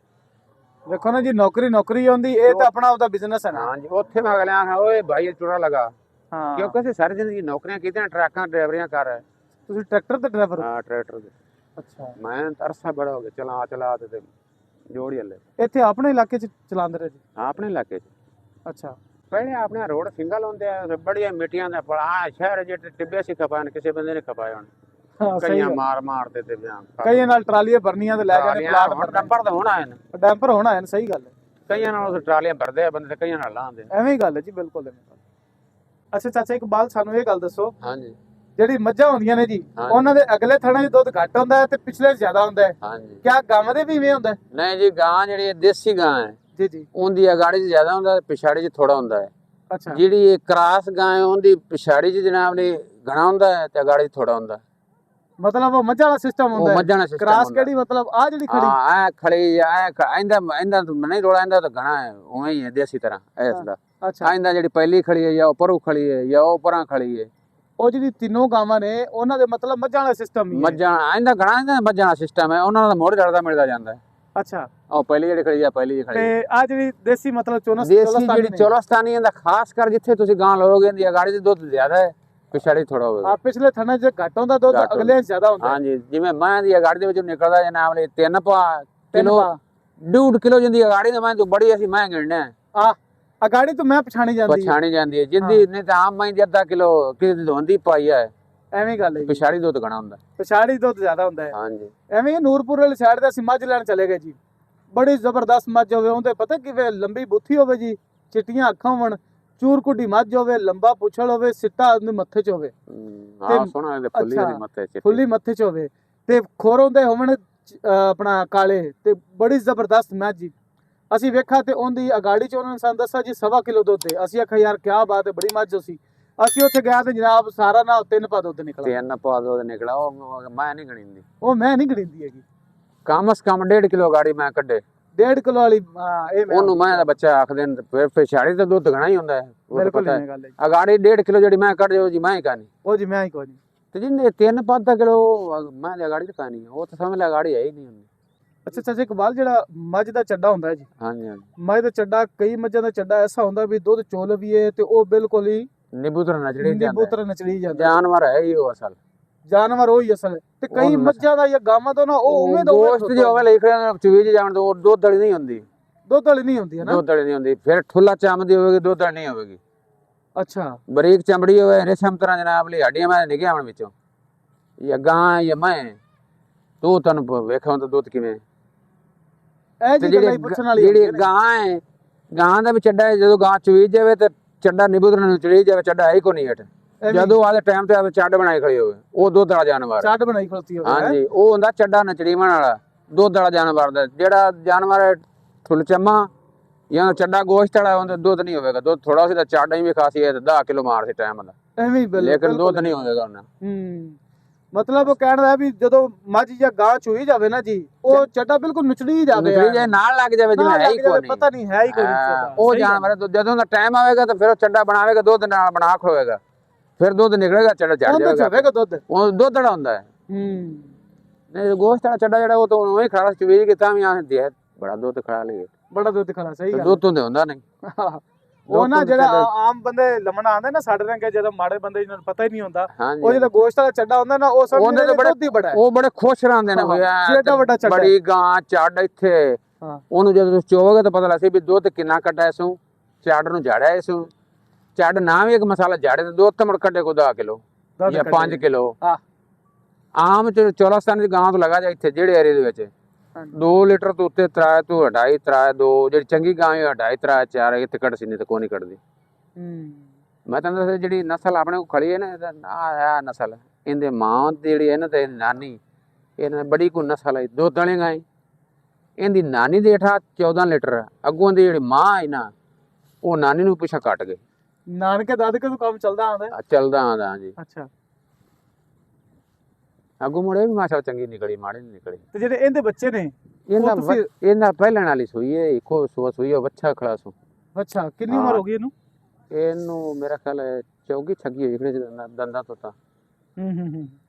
ਵੇਖੋ ਨਾ ਜੀ ਨੌਕਰੀ ਆਉਂਦੀ ਇਹ ਤਾਂ ਆਪਣਾ ਉਹਦਾ ਬਿਜ਼ਨਸ ਹੈ ਨਾ। ਹਾਂਜੀ ਉੱਥੇ ਮੈਂ ਅਗਲਿਆਂ ਆਖਿਆ ਓਏ ਭਾਈ ਚੁਰਾ ਲਗਾ ਹਾਂ ਕਿਉਂਕਿ ਅਸੀਂ ਸਾਰੀ ਜ਼ਿੰਦਗੀ ਨੌਕਰੀਆਂ ਕੀਤੀਆਂ ਟਰੱਕਾਂ ਡਰਾਈਵਰੀਆਂ ਕਰ ਤੁਸੀਂ ਟਰੈਕਟਰ ਤੇ ਡਰਾਈਵਰ? ਹਾਂ ਟਰੈਕਟਰ ਦੇ ਅੱਛਾ ਮੈਂ ਅਰਸਾ ਬੜਾ ਹੋ ਗਿਆ ਚਲਾ ਤੇ ਜੋੜੀ ਹਲੇ ਇੱਥੇ ਆਪਣੇ ਇਲਾਕੇ 'ਚ ਚਲਾਉਂਦੇ ਰਹੇ ਜੀ? ਆਪਣੇ ਇਲਾਕੇ 'ਚ ਅੱਛਾ ਪਹਿਲੇ ਆਪਣੇ ਰੋਡ ਸਿੰਗਲ ਹੁੰਦੇ ਆ ਬੜੀਆਂ ਮਿੱਟੀਆਂ ਦਾ ਆ ਸ਼ਹਿਰ ਜਿਹੜੇ ਟਿੱਬੇ ਸੀ ਖਪਾਣ ਕਿਸੇ ਬੰਦੇ ਨੇ ਖਪਾਏ ਹੁਣ ਹਾਂ ਸਹੀ ਕਈਆਂ ਗੱਲ। ਮਾਰ ਤੇ ਬਿਆਨ ਕਈਆਂ ਨਾਲ ਟਰਾਲੀਆਂ ਭਰਨੀਆਂ ਤੇ ਲੈ ਜਾਣੇ ਪਲਾਟ ਭਰਨਾ ਡੰਪਰ ਤਾਂ ਹੋਣਾ ਹੈ ਡੈਂਪਰ ਹੋਣਾ ਹੈ ਸਹੀ ਗੱਲ ਹੈ। ਕਈਆਂ ਨਾਲ ਉਹ ਟਰਾਲੀਆਂ ਭਰਦੇ ਆ ਬੰਦੇ ਤੇ ਕਈਆਂ ਨਾਲ ਲਾਉਂਦੇ ਐਵੇਂ ਹੀ ਗੱਲ ਹੈ ਜੀ ਬਿਲਕੁਲ ਐਵੇਂ ਗੱਲ। ਅੱਛਾ ਚਾਚਾ ਇਕਬਾਲ ਸਾਨੂੰ ਇਹ ਗੱਲ ਦੱਸੋ ਹਾਂਜੀ ਜਿਹੜੀ ਮੱਝਾਂ ਹੁੰਦੀਆਂ ਨੇ ਜੀ ਹਾਂਜੀ। ਉਹਨਾਂ ਦੇ ਅਗਲੇ ਥਣਾ 'ਚ ਦੁੱਧ ਘੱਟ ਹੁੰਦਾ ਹੈ ਤੇ ਪਿਛਲੇ 'ਚ ਜ਼ਿਆਦਾ ਹੁੰਦਾ ਹੈ ਹਾਂਜੀ ਕਿਆ ਗਾਵਾਂ ਦੇ ਵੀ ਇਵੇਂ ਹੁੰਦਾ ਹੈ? ਨਹੀਂ ਜੀ ਗਾਂ ਜਿਹੜੀ ਦੇਸੀ ਗਾਂ ਹੈ ਜੀ ਜੀ ਉਹਦੀ ਅਗਾੜੀ 'ਚ ਜ਼ਿਆਦਾ ਹੁੰਦਾ ਪਿਛਾੜੀ 'ਚ ਥੋੜਾ ਹੁੰਦਾ ਹੈ। ਅੱਛਾ ਜਿਹੜੀ ਇਹ ਕ੍ਰਾਸ ਗਾਂ ਹੈ ਉਹਦੀ ਪਿਛਾੜੀ 'ਚ ਜਨਾਬ ਨੇ ਘਣਾ ਹੁੰਦਾ ਹੈ ਤੇ ਅਗਾੜੀ 'ਚ ਥੋੜਾ ਹੁੰਦਾ ਹੈ। ਮਤਲਬ ਉਹ ਮੱਝਾਂ ਵਾਲਾ ਸਿਸਟਮ ਉਹ ਹੁੰਦਾ ਹੈ। ਮੱਝਾਂ ਦਾ ਸਿਸਟਮ ਕ੍ਰਾਸ ਕਿਹੜੀ ਮਤਲਬ ਆ ਜਿਹੜੀ ਖੜੀ? ਹਾਂ ਐ ਖੜੀ ਇਹਦਾ ਨਹੀਂ ਰੋਲਾ ਇਹਦਾ ਤਾਂ ਘਣਾ ਹੈ ਉਵੇਂ ਹੀ ਹੈ ਦੇਸੀ ਤਰ੍ਹਾਂ ਇਸ ਦਾ ਅੱਛਾ ਇਹਦਾ ਜਿਹੜੀ ਪਹਿਲੀ ਖੜੀ ਹੈ ਜਾਂ ਉਹ ਪਰੂ ਖੜੀ ਹੈ ਜਾਂ ਉਹ ਪਰਾਂ ਖੜੀ ਹੈ ਉਹ ਜਿਹੜੀ ਤਿੰਨੋਂ ਗਾਵਾਂ ਨੇ ਉਹਨਾਂ ਦੇ ਮਤਲਬ ਮੱਝਾਂ ਵਾਲਾ ਸਿਸਟਮ ਹੀ ਹੈ। ਮੱਝਾਂ ਇਹਦਾ ਘਣਾ ਇਹਦਾ ਮੱਝਾਂ ਦਾ ਸਿਸਟਮ ਹੈ ਉਹਨਾਂ ਦਾ ਮੋੜ ਲੜਦਾ ਮਿਲਦਾ ਜਾਂਦਾ ਹੈ। ਅੱਛਾ ਉਹ ਪਹਿਲੀ ਜਿਹੜੀ ਖੜੀ ਹੈ ਪਹਿਲੀ ਖੜੀ ਤੇ ਆ ਜਿਹੜੀ ਦੇਸੀ ਮਤਲਬ ਦੇਸੀ ਜਿਹੜੀ ਚੌਲਸਤਾਨੀ ਇਹਦਾ ਖਾਸ ਕਰ ਜਿੱਥੇ ਤੁਸੀਂ ਗਾਂ ਲਓਗੇ ਇਹਦੀ ਅਗਾੜੀ ਦੇ ਦੁੱਧ ਜ਼ਿਆਦਾ ਹੈ ਪਿਛਾੜੀ ਥੋੜਾ ਹੋਵੇਗਾ। ਆ ਪਿਛਲੇ ਥਣਾ 'ਚ ਘੱਟ ਹੁੰਦਾ ਦੁੱਧ ਘੱਟ ਅਗਲੇ 'ਚ ਜ਼ਿਆਦਾ ਹੁੰਦਾ ਹੈ। ਹਾਂਜੀ ਜਿਵੇਂ ਮੈਂ ਦੀ ਅਗਾੜੀ ਦੇ ਵਿੱਚ ਨਿਕਲਦਾ ਜੇ ਨਾਮ ਲਈ 3 ਪਾ ਕਿਲੋ ਪਾ। 1.5 ਕਿਲੋ ਜਿੰਦੀ ਅਗਾੜੀ ਦੇ ਮੈਂ ਤੋਂ ਬੜੀ ਅਸੀਂ ਮੈਂ ਗਿਣਨਾ ਆ ਅਗਾੜੀ ਤੋਂ ਮੈਂ ਪਛਾਣੀ ਜਾਂਦੀ ਹੈ ਪਛਾਣੀ ਜਾਂਦੀ ਹੈ ਜਿੰਦੀ ਨਹੀਂ ਤਾਂ ਆਮ ਮੈਂ ਦੀ ਅੱਧਾ ਕਿਲੋ ਕਿਸੇ ਦੀ ਧੋਂਦੀ ਪਾਈ ਹੈ ਐਵੇਂ ਗੱਲ ਹੈ ਜੀ। ਪਿਛਾੜੀ ਦੁੱਧ ਘਣਾ ਹੁੰਦਾ ਪਛਾੜੀ ਦੁੱਧ ਜ਼ਿਆਦਾ ਹੁੰਦਾ ਹੈ। ਹਾਂਜੀ ਐਵੇਂ ਹੀ ਨੂਰਪੁਰ ਵਾਲੀ ਸਾਈਡ ਤੇ ਅਸੀਂ ਮੱਝ ਲੈਣ ਚਲੇ ਗਏ ਜੀ ਬੜੀ ਜ਼ਬਰਦਸਤ ਮੱਝ ਹੋਵੇ ਉਹਦੇ ਪਤਾ ਕਿਵੇਂ ਲੰਬੀ ਬੁੱਥੀ ਹੋਵੇ ਜੀ ਚਿੱਟੀਆਂ ਅੱਖਾਂ ਹੋਣ ਚੂਰ ਕੁੱਡੀ ਮੱਝ ਹੋਵੇ, ਲੰਬਾ ਪੁੱਛਲ ਹੋਵੇ, ਸਿੱਟਾ ਉਹਦੇ ਮੱਥੇ 'ਚ ਹੋਵੇ, ਹਾਂ ਸੋਹਣਾ ਇਹਦੇ ਫੁੱਲੀ ਅੱਛਾ, ਦੀ ਮੱਥੇ ਚ ਫੁੱਲੀ ਮੱਥੇ 'ਚ ਹੋਵੇ ਤੇ ਖੋਰੋਂ ਦੇ ਹੋਵਣ ਆਪਣਾ ਕਾਲੇ ਤੇ ਬੜੀ ਜ਼ਬਰਦਸਤ ਮੱਝ ਜੀ। ਅਸੀਂ ਵੇਖਾ ਤੇ ਉਹਦੀ ਅਗਾੜੀ 'ਚ ਉਹਨਾਂ ਨੇ ਸਾਨੂੰ ਦੱਸਿਆ ਜੀ 1.25 ਕਿਲੋ ਦੁੱਧ ਹੈ। ਅਸੀਂ ਆਖਿਆ ਯਾਰ ਕੀ ਬਾਤ ਹੈ, ਬੜੀ ਮੱਝ ਸੀ। ਅਸੀਂ ਉੱਥੇ ਗਿਆ ਤੇ ਜਨਾਬ ਸਾਰਾ ਨਾ 3 ਪਾ ਦੁੱਧ ਨਿਕਲਾ। 3 ਪਾ ਦੁੱਧ ਨਿਕਲਾ, ਉਹ ਮੈਂ ਨਹੀਂ ਗਣੀਂਦੀ, ਉਹ ਮੈਂ ਨਹੀਂ ਗੜੀਂਦੀ ਹੈਗੀ। ਕਮ ਸ ਕਮ 1.5 ਕਿਲੋ ਗਾੜੀ ਮੈਂ ਕੱਢੇ। 1.5 ਕਿਲੋ ਵਾਲੀ ਇਹ ਮੈਂ ਉਹਨੂੰ ਮੈਂ ਦਾ ਬੱਚਾ ਆਖਦੇ ਨੇ, ਫਿਰ ਛਾੜੀ ਤੇ ਦੁੱਧ ਘਣਾ ਹੀ ਹੁੰਦਾ ਹੈ, ਉਹ ਤਾਂ ਬਿਲਕੁਲ ਪਤਾ ਇਹ ਹੈ। ਗੱਲ ਹੈ ਜੀ। ਅਗਾੜੀ 1.5 ਕਿਲੋ ਜਿਹੜੀ ਮੈਂ ਕੱਢ ਦਿਓ ਜੀ ਮੈਂ ਹੀ ਕਹਾਣੀ, ਉਹ ਜੀ ਮੈਂ ਹੀ ਕੋਈ ਨਹੀਂ। ਤੇ ਜਿੰਨੇ 3 ਪਾ ਕਿਲੋ ਮੈਂ ਦੀ ਅਗਾੜੀ ਤੇ ਕਹਾਣੀ, ਉਹ ਤਾਂ ਸਮਝ ਲੈ ਅਗਾੜੀ ਹੈ ਹੀ ਨਹੀਂ ਹੁੰਦੀ। ਅੱਛਾ ਚਾਚਾ ਇਕਬਾਲ, ਜਿਹੜਾ ਮੱਝ ਦਾ ਚੱਡਾ ਹੁੰਦਾ ਹੈ ਜੀ, ਹਾਂਜੀ ਹਾਂਜੀ, ਮੱਝ ਦਾ ਚੱਡਾ, ਕਈ ਮੱਝਾਂ ਦਾ ਚੱਡਾ ਐਸਾ ਹੁੰਦਾ ਵੀ ਦੁੱਧ ਚੋਲ ਵੀ ਹੈ ਤੇ ਉਹ ਬਿਲਕੁਲ ਹੀ ਨਿਬੂਤਰ ਨਚੜੀ ਨਿਬੂਤਰ ਨਚੜੀ ਜਾਂਦਾ। ਜਾਨਵਰ ਹੈ ਹੀ ਉਹ ਅਸਲ। ਜਾਨਵਰ ਉਹੀ ਅਸਲ ਹੈ। ਤੇ ਕਈ ਉਹ ਮੱਝਾਂ ਦਾ ਜਾਂ ਗਾਵਾਂ ਦਾ ਨਾ ਉਹ ਉਵੇਂ ਦਾ ਉਵੇਂ ਗੋਸ਼ਤ ਜੋ ਹੋਵੇ ਲਿਖ ਰਿਹਾ ਚੂਹੀ ਚ ਜਾਣ ਤੋਂ ਦੁੱਧ ਵਾਲੀ ਨਹੀਂ ਹੁੰਦੀ, ਦੁੱਧ ਵਾਲੀ ਨਹੀਂ ਹੁੰਦੀ ਹੈ ਨਾ। ਦੁੱਧ ਵਾਲੀ ਨਹੀਂ ਹੁੰਦੀ। ਫਿਰ ਠੁੱਲਾ ਚਮਦੀ ਹੋਵੇਗੀ, ਦੁੱਧ ਵਾਲੀ ਨਹੀਂ ਹੋਵੇਗੀ। ਅੱਛਾ, ਬਰੀਕ ਚਮੜੀ ਹੋਵੇ, ਰੇਸ਼ਮ ਤਰ੍ਹਾਂ ਜਨਾਬ ਲਈ ਹੱਡੀਆਂ ਮੈਂ ਨਿਕੀਆਂ ਆਉਣ ਵਿੱਚੋਂ, ਜਾਂ ਗਾਂ ਜਾਂ ਮੈਂ, ਤੂੰ ਤੁਹਾਨੂੰ ਵੇਖਾਂ ਤਾਂ ਦੁੱਧ ਕਿਵੇਂ। ਇਹ ਤੇ ਜੀ ਗੱਲ ਹੀ ਪੁੱਛਣ ਵਾਲੀ ਜਿਹੜੀ ਹੁੰਦੀ ਹੈ। ਗਾਂ ਹੈ, ਗਾਂ ਦਾ ਵੀ ਚੱਡਾ ਹੈ, ਜਦੋਂ ਗਾਂ ਚੂਹੀ ਜਾਵੇ ਤੇ ਚੱਡਾ ਨਿਬੂਤਰ ਨੂੰ ਚੜੀ ਜਾਵੇ, ਚੱਡਾ ਹੈ ਹੀ ਕੋਈ ਨਹੀਂ ਹਟ। ਜਦੋਂ ਆਦੇ ਟਾਈਮ ਤੇ ਆਵੇ ਚੱਡ ਬਣਾਈ ਖੜੀ ਹੋਵੇ, ਉਹ ਦੁੱਧ ਵਾਲਾ ਜਾਨਵਰ। ਚਾਟ ਬਣਾਈ ਖਲੋਤੀ ਹੋਵੇ। ਹਾਂਜੀ, ਉਹ ਹੁੰਦਾ ਚੱਡਾ ਨਚੜੀਵਣ ਵਾਲਾ, ਦੁੱਧ ਵਾਲਾ ਜਾਨਵਰ ਦਾ। ਜਿਹੜਾ ਜਾਨਵਰ ਠੁੱਲ ਚੰਮਾ ਜਾਂ ਚੱਡਾ ਗੋਸ਼ਤ ਵਾਲਾ, ਉਹਦਾ ਦੁੱਧ ਨਹੀਂ ਹੋਵੇਗਾ। ਦੁੱਧ ਥੋੜਾ ਸੀ ਤਾਂ ਚਾਡਾ ਹੀ ਵੀ ਖਾਸੀ ਹੈ, 10 ਕਿਲੋ ਮਾਰ ਸੀ ਟਾਈਮ ਦਾ, ਐਵੇਂ ਹੀ ਲੇਕਿਨ ਦੁੱਧ ਨਹੀਂ ਹੋਵੇਗਾ ਉਹਨਾਂ। ਮਤਲਬ ਉਹ ਕਹਿਣ ਦਾ ਵੀ ਜਦੋਂ ਮੱਝ ਜਾਂ ਗਾਂ ਚੂਹੀ ਜਾਵੇ ਨਾ ਜੀ, ਉਹ ਚੱਡਾ ਬਿਲਕੁਲ ਨੁਚੜੀ ਜਾਵੇ, ਨਚੜੀ ਜੇ ਨਾਲ ਲੱਗ ਜਾਵੇ ਜਿਵੇਂ ਹੈ ਹੀ ਕੋਈ ਨਹੀਂ, ਪਤਾ ਨਹੀਂ ਹੈ ਹੀ ਕੋਈ ਨਹੀਂ। ਉਹ ਜਾਨਵਰ ਜਦੋਂ ਦਾ ਟਾਈਮ ਆਵੇਗਾ ਤਾਂ ਫਿਰ ਉਹ ਚੱਡਾ ਬਣਾਵੇਗਾ, ਦੁੱਧ ਨਾਲ ਬਣਾ ਖੋਵੇਗਾ, ਫਿਰ ਦੁੱਧ ਨਿਕਲੇਗਾ, ਚੱਡਾ ਚੜ ਜਾਵੇਗਾ। ਦੁੱਧ ਉਹ ਦੁੱਧ ਵਾਲਾ ਹੁੰਦਾ ਹੈ। ਨਹੀਂ ਗੋਸ਼ਤ ਵਾਲਾ ਚੱਡਾ ਜਿਹੜਾ ਉਹ ਤਾਂ ਉਵੇਂ ਹੀ ਖੜਾ ਚੂਹੀ ਕਿ ਤਾਂ ਵੀ ਆਂਦੇ ਹੈ ਬੜਾ ਦੁੱਧ ਖੜਾ ਲਈਏ, ਬੜਾ ਦੁੱਧ ਖੜਾ। ਸਹੀ ਗੱਲ, ਦੁੱਧ ਤੋਂ ਹੁੰਦਾ ਨਹੀਂ। ਉਹ ਨਾ ਜਿਹੜਾ ਆਮ ਬੰਦੇ ਲੰਮਣਾ ਆਂਦੇ ਨਾ ਸਾਡੇ ਰੰਗੇ, ਜਦੋਂ ਮਾੜੇ ਬੰਦੇ ਜਿਹਨਾਂ ਨੂੰ ਪਤਾ ਹੀ ਨਹੀਂ ਹੁੰਦਾ, ਹਾਂਜੀ, ਉਹ ਜਿਹੜਾ ਗੋਸ਼ਤ ਵਾਲਾ ਚੱਡਾ ਹੁੰਦਾ ਨਾ, ਉਹ ਸਮਝਦੇ ਨੇ ਦੁੱਧ ਹੀ ਬੜਾ ਹੈ। ਉਹ ਬੜੇ ਖੁਸ਼ ਰਹਿੰਦੇ ਨੇ ਵੀ ਐਡਾ ਵੱਡਾ ਚੱਡਾ, ਬੜੀ ਗਾਂ ਚੱਡ ਇੱਥੇ। ਉਹਨੂੰ ਜਦੋਂ ਤੁਸੀਂ ਚੋਵੋਗੇ ਤਾਂ ਪਤਾ ਲੱਗੇ ਵੀ ਦੁੱਧ ਕਿੰਨਾ ਕੱਢਿਆ ਇਸੋਂ, ਚੱਡ ਨੂੰ ਝਾੜਿਆ ਇਸੋਂ। ਚੱਡ ਨਾ ਵੀ ਇੱਕ ਮਸਾਲਾ ਝਾੜੇ ਤੇ ਦੁੱਧ ਤਾਂ ਮੁੜ ਕੱਢੇ ਕੋ 10 ਕਿਲੋ ਜਾਂ 5 ਕਿਲੋ। ਆਮ ਚੌਲਾਸਤਾਨ ਦੀ ਗਾਂ ਤੋਂ ਲਗਾ ਜਾ ਇੱਥੇ ਜਿਹੜੇ ਏਰੀਏ ਦੇ ਵਿੱਚ 2 ਲੀਟਰ ਤੋਂ ਉੱਤੇ ਤਰਾਏ ਤੋਂ 2.5 ਤਰਾਏ 2, ਜਿਹੜੀ ਚੰਗੀ ਗਾਂ ਹੈ 2.5 ਤਰਾਏ 4 ਇੱਥੇ ਕੱਢ ਸੀ, ਨਹੀਂ ਤਾਂ ਕੋਈ ਨਹੀਂ ਕੱਢਦੀ। ਮੈਂ ਤੁਹਾਨੂੰ ਦੱਸਿਆ ਜਿਹੜੀ ਨਸਲ ਆਪਣੇ ਕੋਲ ਖੜੀ ਹੈ ਨਾ, ਇਹਦਾ ਆ ਨਸਲ ਇਹਦੇ ਮਾਂ ਦੀ ਜਿਹੜੀ ਹੈ ਨਾ ਤੇ ਨਾਨੀ, ਇਹਨਾਂ ਬੜੀ ਕੋ ਨਸਲ ਹੈ, ਦੁੱਧ ਵਾਲੀ ਗਾਂ। ਇਹਦੀ ਨਾਨੀ ਦੇ ਹੇਠਾਂ 14 ਲੀਟਰ, ਅੱਗੋਂ ਦੀ ਜਿਹੜੀ ਮਾਂ ਹੈ ਨਾ ਉਹ ਨਾਨੀ ਨੂੰ ਪਿੱਛਾ ਕੱਟ ਗਏ। ਨਾਨਕੇ ਦਾਦਕੇ ਤੋਂ ਕੰਮ ਚੱਲਦਾ ਆਂਦਾ, ਚੱਲਦਾ ਆਂਦਾ ਜੀ। ਅੱਛਾ, ਅੱਗੋਂ ਮੁੜੇ ਵੀ ਮਾਸ਼ਾ ਚੰਗੀ ਨਿਕਲੀ, ਮਾੜੀ ਨਹੀਂ ਨਿਕਲੀ। ਤੇ ਜਿਹੜੇ ਇਹਦੇ ਬੱਚੇ ਨੇ ਇਹਨਾਂ ਪਹਿਲਣ ਵਾਲੀ ਸੂਈ ਹੈ, ਇੱਕੋ ਸੂਈ ਹੈ, ਵੱਛਾ ਖੜਾ ਸੂ। ਅੱਛਾ, ਕਿੰਨੀ ਉਮਰ ਹੋ ਗਈ ਇਹਨੂੰ? ਇਹਨੂੰ ਮੇਰਾ ਖਿਆਲ ਹੈ 24 26 ਹੋਈ ਖੜੇ ਦੰਦਾਂ ਤੋਂ ਤਾਂ।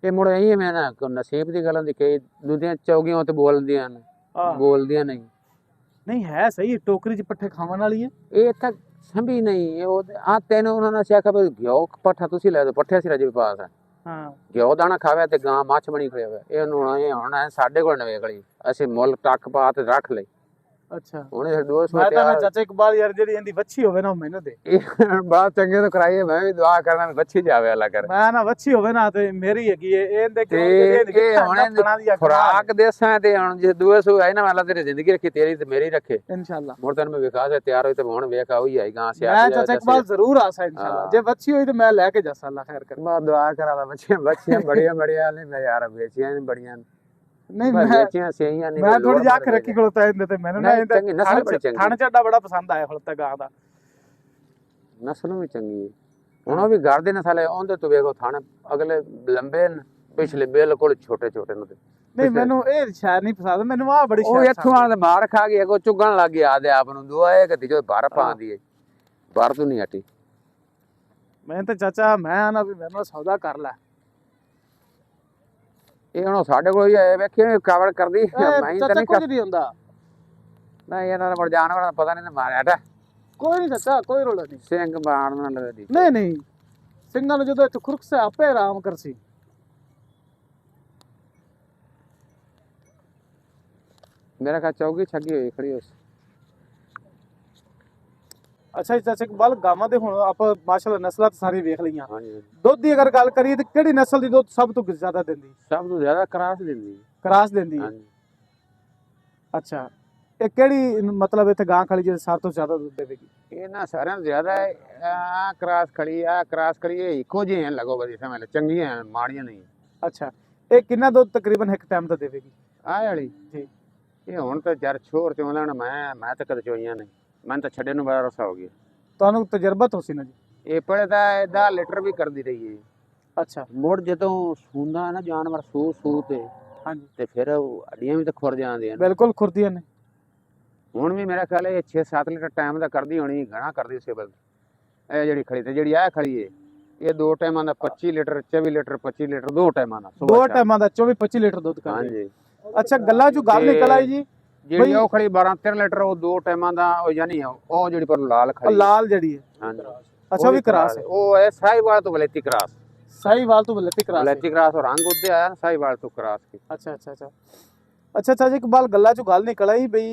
ਇਹ ਮੁੜ ਇਹੀ ਮੈਂ ਨਾ ਨਸੀਬ ਦੀ ਗੱਲ ਦੀ, ਕਈ ਦੂਜੀਆਂ ਚੌਗੀਆਂ ਤੇ ਬੋਲਦੀਆਂ ਨੇ, ਬੋਲਦੀਆਂ ਨਹੀਂ। ਨਹੀਂ ਹੈ ਸਹੀ, ਟੋਕਰੀ 'ਚ ਪੱਠੇ ਖਾਣ ਵਾਲੀ ਹੈ ਇਹ ਤਾਂ ਸੰਭੀ ਨਹੀਂ। ਉਹ ਆ ਤੈਨੂੰ ਉਹਨਾਂ ਨੇ ਸਿਆਖਿਆ ਵੀ ਘਿਓ ਪੱਠਾ ਤੁਸੀਂ ਲੈ ਦੋ, ਪੱਠੇ ਅਸੀਂ ਰਾਜੇ ਪਾਸ ਹੈ। ਘਿਓ ਦਾਣਾ ਖਾਵੇ ਤੇ ਗਾਂ ਮੱਛ ਬਣੀ ਖੜੇ ਹੋਵੇ। ਇਹ ਹੁਣ ਸਾਡੇ ਕੋਲ ਨਵੇਖ ਲਈ, ਅਸੀਂ ਮੁੱਲ ਟੱਕ ਪਾ ਤੇ ਰੱਖ ਲਈ। ਅੱਛਾ, ਹੁਣ ਇਹ ਦੋਸਤ ਮੈਂ ਤਾਂ ਚਾਚਾ ਇਕਬਾਲ ਯਾਰ ਜਿਹੜੀ ਇਹਦੀ ਵੱਛੀ ਹੋਵੇ ਨਾ, ਮੈਨੂੰ ਦੇ ਬੜਾ ਚੰਗੇ ਤੋਂ ਕਰਾਈਏ। ਮੈਂ ਵੀ ਦੁਆ ਕਰਦਾ ਵੀ ਵੱਛੀ ਜਾਵੇ ਅੱਲਾ ਕਰ। ਮੈਂ ਨਾ ਵੱਛੀ ਹੋਵੇ ਨਾ ਤੇ ਮੇਰੀ ਹੈਗੀ ਇਹਦੇ ਖੁਰਾਕ ਦੇਸਾਂ ਤੇ ਹੁਣ ਜੇ ਦੂਏ ਸੂ ਆਈ ਨਾ ਵਾਲਾ ਤੇਰੀ ਜ਼ਿੰਦਗੀ ਰੱਖੀ, ਤੇਰੀ ਤੇ ਮੇਰੀ ਰੱਖੇ ਇਨਸ਼ਾਅੱਲਾ। ਮੁੜ ਤੈਨੂੰ ਮੈਂ ਵਿਖਾ ਦੇ ਤਿਆਰ ਹੋਈ ਤੇ ਹੁਣ ਵੇਖ ਆਉਈ ਆਈ ਗਾਂ ਸਿਆ। ਮੈਂ ਚਾਚਾ ਇਕਬਾਲ ਜ਼ਰੂਰ ਆਸਾ ਇਨਸ਼ਾਅੱਲਾ, ਜੇ ਵੱਛੀ ਹੋਈ ਤੇ ਮੈਂ ਲੈ ਕੇ ਜਾਸਾ, ਅੱਲਾ ਖੈਰ ਕਰੇ। ਮੈਂ ਦੁਆ ਕਰਾਦਾ ਬੱਚੀਆਂ ਬੜੀਆਂ ਬੜੀਆਂ ਨੇ ਮੈਂ ਯਾਰ ਵੇਚੀਆਂ ਨੇ ਬੜੀਆਂ। ਨਹੀਂ ਵੇਚੀਆਂ ਸਹੀਆਂ ਨਹੀਂ, ਮੈਂ ਥੋੜੀ ਅੱਖ ਰੱਖੀ ਖਲੋਤਾ ਇਹਦੇ ਤੇ। ਮੈਨੂੰ ਨਾ ਇਹਦਾ ਨਸਲ ਬੜੀ ਚੰਗੀ, ਥਣ ਚੱਡਾ ਬੜਾ ਪਸੰਦ ਆਇਆ ਖਲੋਤਾ ਗਾਂ ਦਾ। ਨਸਲ ਵੀ ਚੰਗੀ। ਹੁਣ ਉਹ ਵੀ ਘਰ ਦੇ ਨਸਲ ਹੈ, ਉਹਦੇ ਤੋਂ ਵੇਖੋ ਥਣ ਅਗਲੇ ਲੰਬੇ ਪਿਛਲੇ ਬਿਲਕੁਲ ਛੋਟੇ ਛੋਟੇ ਨੇ। ਨਹੀਂ ਮੈਨੂੰ ਇਹ ਸ਼ਾਇਦ ਨਹੀਂ ਪਸੰਦ, ਮੈਨੂੰ ਆ ਬੜੀ ਉਹ ਇੱਥੋਂ ਆਣ ਮਾਰ ਖਾ ਗਿਆ, ਕੋ ਚੁਗਣ ਲੱਗ ਗਿਆ ਆਦੇ ਆਪ ਨੂੰ। ਦੁਆ ਇਹ ਕਦੀ ਜੋ ਬਾਹਰ ਪਾਉਂਦੀ ਹੈ, ਬਾਹਰ ਤੋਂ ਨਹੀਂ ਹਟੀ। ਮੈਂ ਤਾਂ ਚਾਚਾ ਮੈਂ ਨਾ ਵੀ ਮੇਰੇ ਨਾਲ ਸੌਦਾ ਕਰ ਲੈ। ਇਹ ਹੁਣ ਸਾਡੇ ਕੋਲ ਹੀ ਆਏ ਵੇਖੇ ਕਵਰ ਕਰਦੀ, ਮੈਂ ਤਾਂ ਨਹੀਂ ਕੁਝ ਨਹੀਂ ਹੁੰਦਾ। ਨਹੀਂ ਇਹਨਾਂ ਦਾ ਜਾਨਵਰਾਂ ਦਾ ਪਤਾ ਨਹੀਂ ਮਾਰਿਆ ਟਾ। ਕੋਈ ਨਹੀਂ ਚਾਚਾ, ਕੋਈ ਰੋਲਾ ਨਹੀਂ। ਸਿੰਘ ਬਾਣ ਨਾਲ ਲੱਗਦੀ। ਨਹੀਂ ਨਹੀਂ, ਸਿੰਘਾਂ ਨੂੰ ਜਦੋਂ ਇੱਥੇ ਖੁਰਕ ਸੇ ਆਪੇ ਆਰਾਮ ਕਰਸੀ। ਮੇਰਾ ਕਾ ਚੌਗੀ ਛੱਗੀ ਹੋਈ ਖੜੀ ਉਸ। ਅੱਛਾ ਜੀ ਚਾਚਾ ਇਕਬਾਲ, ਗਾਵਾਂ ਦੇ ਹੁਣ ਆਪਾਂ ਮਾਸ਼ਾਅੱਲਾ ਨਸਲਾਂ ਤਾਂ ਸਾਰੀ ਵੇਖ ਲਈਆਂ। ਹਾਂਜੀ, ਦੁੱਧ ਦੀ ਅਗਰ ਗੱਲ ਕਰੀਏ ਤਾਂ ਕਿਹੜੀ ਨਸਲ ਦੀ ਦੁੱਧ ਸਭ ਤੋਂ ਜ਼ਿਆਦਾ ਦਿੰਦੀ? ਸਭ ਤੋਂ ਜ਼ਿਆਦਾ ਕਰਾਸ ਦਿੰਦੀ। ਕਰਾਸ ਦਿੰਦੀ। ਹਾਂਜੀ। ਅੱਛਾ, ਇਹ ਕਿਹੜੀ ਮਤਲਬ ਇੱਥੇ ਗਾਂ ਖੜੀ ਜਿਹੜੀ ਸਾਰ ਤੋਂ ਜ਼ਿਆਦਾ ਦੁੱਧ ਦੇਵੇਗੀ? ਇਹ ਨਾ ਸਾਰਿਆਂ ਤੋਂ ਜ਼ਿਆਦਾ ਹੈ ਆ ਕ੍ਰਾਸ ਖੜੀ ਇਹ ਇੱਕੋ ਜਿਹੇ ਹਨ ਲੱਗੋ ਬਦੀ ਸਮਝ ਲੈ ਚੰਗੀਆਂ ਹਨ ਮਾੜੀਆਂ ਨਹੀਂ ਅੱਛਾ, ਇਹ ਕਿੰਨਾ ਦੁੱਧ ਤਕਰੀਬਨ ਇੱਕ ਟਾਈਮ ਦਾ ਦੇਵੇਗੀ? ਆਹ ਵਾਲੀ ਜੀ। ਇਹ ਹੁਣ ਤਾਂ ਜਰ ਛੋਰ ਚੋਂਦਾ ਨਾ ਮੈਂ ਤਾਂ ਕਦੇ ਚੋਈਆਂ ਨਹੀਂ, ਮੈਨੂੰ ਤਾਂ ਛੱਡੇ ਨੂੰ ਬੜਾ ਰਸਾ ਹੋ ਗਿਆ। ਤੁਹਾਨੂੰ ਤਜਰਬਾ ਤੋਂ ਸੀ ਨਾ ਜੀ? ਇਹ ਪਹਿਲੇ ਤਾਂ 10 ਲੀਟਰ ਵੀ ਕਰਦੀ ਰਹੀ ਹੈ। ਅੱਛਾ। ਮੁੜ ਜਦੋਂ ਸੂੰਦਾ ਨਾ ਜਾਨਵਰ ਸੂ ਤੇ ਹਾਂਜੀ। ਤੇ ਫਿਰ ਹੱਡੀਆਂ ਵੀ ਤਾਂ ਖੁਰ ਜਾਂਦੀਆਂ ਨੇ। ਬਿਲਕੁਲ ਖੁਰਦੀਆਂ ਨੇ। ਹੁਣ ਵੀ ਮੇਰਾ ਖਿਆਲ ਹੈ ਇਹ 6-7 ਲੀਟਰ ਟਾਈਮ ਦਾ ਕਰਦੀ ਹੋਣੀ, ਘਣਾ ਕਰਦੀ ਉਸੇ ਬਲ। ਇਹ ਜਿਹੜੀ ਖੜੀ ਤੇ ਜਿਹੜੀ ਆ ਖੜੀ ਏ ਇਹ 2 ਟਾਈਮਾਂ ਦਾ 25 ਲੀਟਰ 24 ਲੀਟਰ 25 ਲੀਟਰ 2 ਟਾਈਮਾਂ ਦਾ 2 ਟਾਈਮਾਂ ਦਾ 24-25 ਲੀਟਰ ਦੁੱਧ ਕਰਦੀ। ਹਾਂਜੀ। ਅੱਛਾ, ਗੱਲਾਂ ਚੋਂ ਗੱਲ ਨਿਕਲ ਆਈ ਜੀ ਜਿਹੜੀ ਉਹ ਖੜੀ 12-13 ਲੀਟਰ ਉਹ 2 ਟਾਈਮਾਂ ਦਾ ਉਹ ਯਾਨੀ ਉਹ ਜਿਹੜੀ ਪਰ ਲਾਲ ਖੜੀ ਲਾਲ ਜਿਹੜੀ ਹੈ। ਹਾਂਜੀ। ਅੱਛਾ, ਉਹ ਵੀ ਕਰਾਸ ਹੈ। ਉਹ ਹੈ ਸਾਹੀਵਾਲ ਤੋਂ ਬਲੇਤੀ ਕਰਾਸ। ਸਾਹੀਵਾਲ ਤੋਂ ਬਲੇਤੀ ਕਰਾਸ। ਬਲੇਤੀ ਕਰਾਸ और रंग उद्दे आया साहीवाल तो ਕਰਾਸ की। ਅੱਛਾ ਜੀ, ਇਕਬਾਲ ਗੱਲਾਂ ਚੋਂ ਗੱਲ ਨਿਕਲ ਆਈ ਬਈ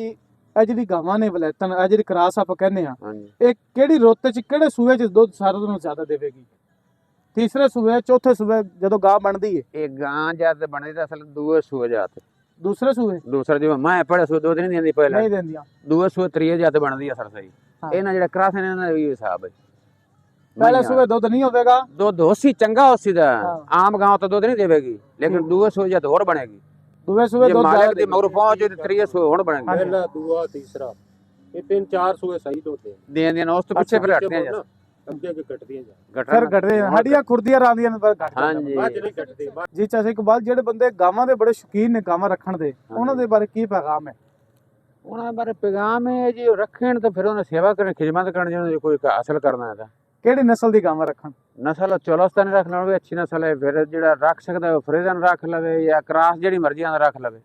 ਇਹ ਜਿਹੜੀ ਗਾਵਾਂ ਨੇ ਬਲੈਤਨ ਇਹ ਜਿਹੜੀ ਕਰਾਸ ਆਪਾਂ ਕਹਿੰਦੇ ਆ, ਹਾਂਜੀ। ਇਹ ਕਿਹੜੀ ਰੁੱਤ ਚ ਕਿਹੜੇ ਸੂਏ ਚ ਦੁੱਧ ਸਾਰਾ ਤੋਂ ਜ਼ਿਆਦਾ ਦੇਵੇਗੀ? ਤੀਸਰੇ ਸੂਏ, ਚੌਥੇ ਸੂਏ ਜਦੋਂ ਗਾਂ ਬਣਦੀ ਹੈ? ਇਹ ਗਾਂ ਜਦ ਬਣਦੀ ਤਾਂ ਅਸਲ ਦੂਏ ਸੂਏ ਜਾਤ ਦੂਸਰੇ ਸੂਏ? ਦੂਸਰਾ ਜਿਵੇਂ ਮੈਂ ਪੜੇ ਸੂਏ ਦੁੱਧ ਨਹੀਂ ਦਿੰਦੀ ਪਹਿਲਾਂ, ਨਹੀਂ ਦਿੰਦੀਆਂ। ਦੂਏ ਸੂਏ ਤਰੀਏ ਜਾਤ ਬਣਦੀ ਆ ਸਰ ਸਹੀ। ਹਾਂ। ਇਹਨਾਂ ਜਿਹੜਾ ਕਰਾਸ ਨੇ ਇਹਨਾਂ ਦਾ ਵੀ ਹਿਸਾਬ ਹੈ। ਪਹਿਲੇ ਸੂਏ ਦੁੱਧ ਨਹੀਂ ਹੋਵੇਗਾ, ਦੁੱਧ ਹੋਸੀ ਚੰਗਾ ਹੋਸੀ ਦਾ ਹਾਂ। ਆਮ ਗਾਂ ਤਾਂ ਦੁੱਧ ਨਹੀਂ ਦੇਵੇਗੀ, ਲੇਕਿਨ ਦੂਏ ਸੂਏ ਜਾਤ ਹੋਰ ਬਣੇਗੀ। ਦੂਏ ਸੂਏ ਜੇ ਦੁੱਧ ਮਾਲਕ ਜ਼ਿਆਦਾ ਦੀ ਮਗਰ ਪਹੁੰਚ ਤੇ ਤਰੀਏ ਸੂਏ ਹੁਣ ਬਣੇਗੀ। ਹਾਂਜੀ। ਪਹਿਲਾ ਦੂਆ ਤੀਸਰਾ ਇਹ 3-4 ਸੂਏ ਸਹੀ ਧੋਤੇ ਦੇਣ ਉਸ ਤੋਂ ਪਿੱਛੇ ਫਿਰ ਹਟਦੇ ਜਾ ਅੱਗੇ ਅੱਗੇ ਕੱਟਦੀਆਂ ਜਾ ਫਿਰ ਘਟਦੇ ਹੱਡੀਆਂ ਖੁਰਦੀਆਂ ਰਾਂਦੀਆਂ ਨੇ, ਪਰ ਘਟ ਜਾਂਦੀਆਂ। ਹਾਂਜੀ। ਬਾਅਦ ਨਹੀਂ ਕੱਟਦੇ ਜੀ ਚਾਚਾ ਇਕਬਾਲ, ਜਿਹੜੇ ਬੰਦੇ ਗਾਵਾਂ ਦੇ ਬੜੇ ਸ਼ੌਕੀਨ ਨੇ ਗਾਵਾਂ ਰੱਖਣ ਦੇ, ਉਹਨਾਂ ਦੇ ਬਾਰੇ ਕੀ ਪੈਗਾਮ ਹੈ? ਉਹਨਾਂ ਬਾਰੇ ਪੈਗਾਮ ਹੈ ਜੀ ਰੱਖਣ ਤਾਂ ਫਿਰ ਉਹਨੇ ਸੇਵਾ ਕਰਨ ਖਿਦਮਤ ਕਰਨ ਜਿਹਨੂੰ ਕੋਈ ਹਾਸਲ ਕਰਨਾ ਹੈ ਤਾਂ ਕਿਹੜੀ ਨਸਲ ਦੀ ਗਾਵਾਂ ਰੱਖਣ? ਨਸਲ ਚੌਲਸਤਾਨੀ ਰੱਖ ਲੈਣ ਵੀ ਅੱਛੀ ਨਸਲ ਹੈ, ਫਿਰ ਜਿਹੜਾ ਰੱਖ ਸਕਦਾ ਉਹ ਫਰੀਦਨ ਰੱਖ ਲਵੇ ਜਾਂ ਕਰਾਸ ਜਿਹੜੀ ਮਰਜ਼ੀ ਨਾਲ ਰੱਖ ਲਵੇ।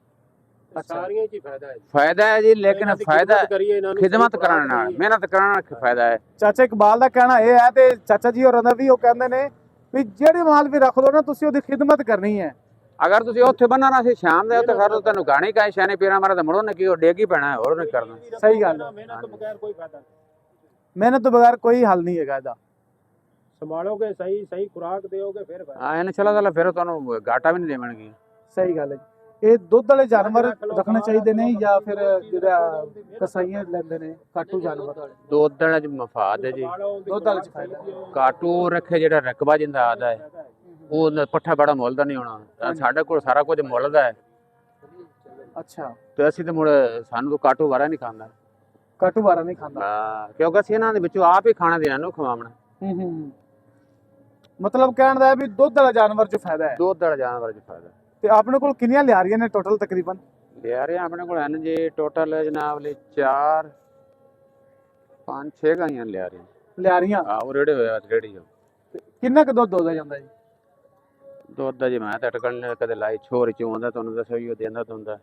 ਸਾਰੀਆਂ ਚ ਹੀ ਫਾਇਦਾ ਹੈ ਜੀ। ਫਾਇਦਾ ਹੈ ਜੀ, ਲੇਕਿਨ ਇਹਨਾਂ ਦੀ ਫਾਇਦਾ ਖਿਦਮਤ ਕਰੀਏ, ਇਹਨਾਂ ਨੂੰ ਖਿਦਮਤ ਸਹੀ ਕਰਨ ਨਾਲ ਖੁਰਾਕ ਮਿਹਨਤ ਕਰਨ ਨਾਲ ਫਾਇਦਾ ਹੈ। ਚਾਚਾ ਇਕਬਾਲ ਦਾ ਕਹਿਣਾ ਇਹ ਹੈ ਤੇ ਚਾਚਾ ਜੀ ਹੋਰਾਂ ਦਾ ਵੀ, ਉਹ ਕਹਿੰਦੇ ਨੇ ਵੀ ਜਿਹੜੇ ਮਾਲ ਵੀ ਰੱਖ ਲੋ ਨਾ ਤੁਸੀਂ ਉਹਦੀ ਖਿਦਮਤ ਕਰਨੀ ਹੈ। ਅਗਰ ਤੁਸੀਂ ਉੱਥੇ ਬੰਨਣਾ ਸੀ ਸ਼ਾਮ ਦੇ ਉੱਤੇ ਖੜ ਤੈਨੂੰ ਗਾਣੀ ਕਾਇ ਸ਼ਾਨੇ ਪੀਰਾਂ ਮਾਰਾ ਤਾਂ ਮੁੜੋ ਨੇ ਕੀ ਉਹ ਡੇਗੀ ਪੈਣਾ ਹੋਰ ਨਹੀਂ ਕਰਨਾ। ਸਹੀ ਗੱਲ ਹੈ। ਮਿਹਨਤ ਤੋਂ ਬਗੈਰ ਕੋਈ ਫਾਇਦਾ ਨਹੀਂ। ਮਿਹਨਤ ਤੋਂ ਬਗੈਰ ਕੋਈ ਹੱਲ ਨਹੀਂ ਹੈਗਾ ਇਹਦਾ। ਸੰਭਾਲੋਗੇ ਸਹੀ ਖੁਰਾਕ ਦਿਓਗੇ ਫਿਰ ਫਾਇਦਾ। ਹਾਂ ਇਹਨੇ ਚਲਾ ਫਿਰ ਤੁਹਾਨੂੰ ਘਾਟਾ ਵੀ ਨਹੀਂ ਦੇਵਣਗੇ। ਸਹੀ ਗੱਲ ਹੈ। ਇਹ ਦੁੱਧ ਵਾਲੇ ਜਾਨਵਰ ਰੱਖਣੇ ਚਾਹੀਦੇ ਨੇ ਜਾਂ ਫਿਰ ਜਿਹੜਾ ਕਸਾਈਆਂ ਲੈਂਦੇ ਨੇ ਕਾਟੂ ਜਾਨਵਰ? ਦੁੱਧ ਵਾਲੇ ਚ ਮਫਾਦ ਹੈ ਜੀ, ਦੁੱਧ ਵਾਲੇ ਚ ਫਾਇਦਾ। ਕਾਟੂ ਰੱਖੇ ਜਿਹੜਾ ਰਕਬਾ ਜਿੰਦਾ ਆਦਾ ਹੈ ਉਹ ਪੱਠਾ ਬੜਾ ਮੁੱਲ ਦਾ ਨਹੀਂ ਹੋਣਾ। ਸਾਡੇ ਕੋਲ ਸਾਰਾ ਕੁਝ ਮੁੱਲ ਦਾ ਹੈ। ਅੱਛਾ, ਤੇ ਅਸੀਂ ਤੇ ਮੁੜ ਸਾਨੂੰ ਤਾਂ ਕਾਟੂ ਵਾਰਾ ਨਹੀਂ ਖਾਂਦਾ। ਕਾਟੂ ਵਾਰਾ ਨਹੀਂ ਖਾਂਦਾ? ਹਾਂ, ਕਿਉਂਕਿ ਅਸੀਂ ਇਹਨਾਂ ਦੇ ਵਿੱਚੋਂ ਆਪ ਹੀ ਖਾਣਾ ਦੇਣਾ ਨੂੰ ਖਵਾਉਣਾ। ਮਤਲਬ ਕਹਿਣ ਦਾ ਹੈ ਵੀ ਦੁੱਧ ਵਾਲਾ ਜਾਨਵਰ ਚ ਫਾਇਦਾ ਹੈ। ਦੁੱਧ ਵਾਲਾ ਜਾਨਵਰ ਚ ਫਾਇਦਾ। ਤੇ ਆਪਣੇ ਕੋਲ ਕਿੰਨੀਆਂ ਲਿਆਰੀਆਂ ਨੇ ਟੋਟਲ ਤਕਰੀਬਨ? ਲਿਆ ਆਪਣੇ ਕੋਲ ਹਨ ਜੀ ਟੋਟਲ ਜਨਾਬ ਲਈ 4 5 6 ਗਾਈਆਂ ਲਿਆ ਰਹੇ ਲਿਆਰੀਆਂ? ਆ ਉਹ ਰੇੜੇ ਹੋਇਆ ਰੇੜੀ ਕਿੰਨਾ ਕੁ ਦੁੱਧ ਹੋ ਜਾਂਦਾ ਜੀ? ਦੁੱਧ ਦਾ ਜੀ ਮੈਂ ਤਾਂ ਅਟਕਣ ਕਦੇ ਲਾਈ ਛੋਰ ਚੋਂ ਆਉਂਦਾ ਤੁਹਾਨੂੰ ਦੱਸੋ ਹੀ ਉਹ ਦਿੰਦਾ ਹੁੰਦਾ,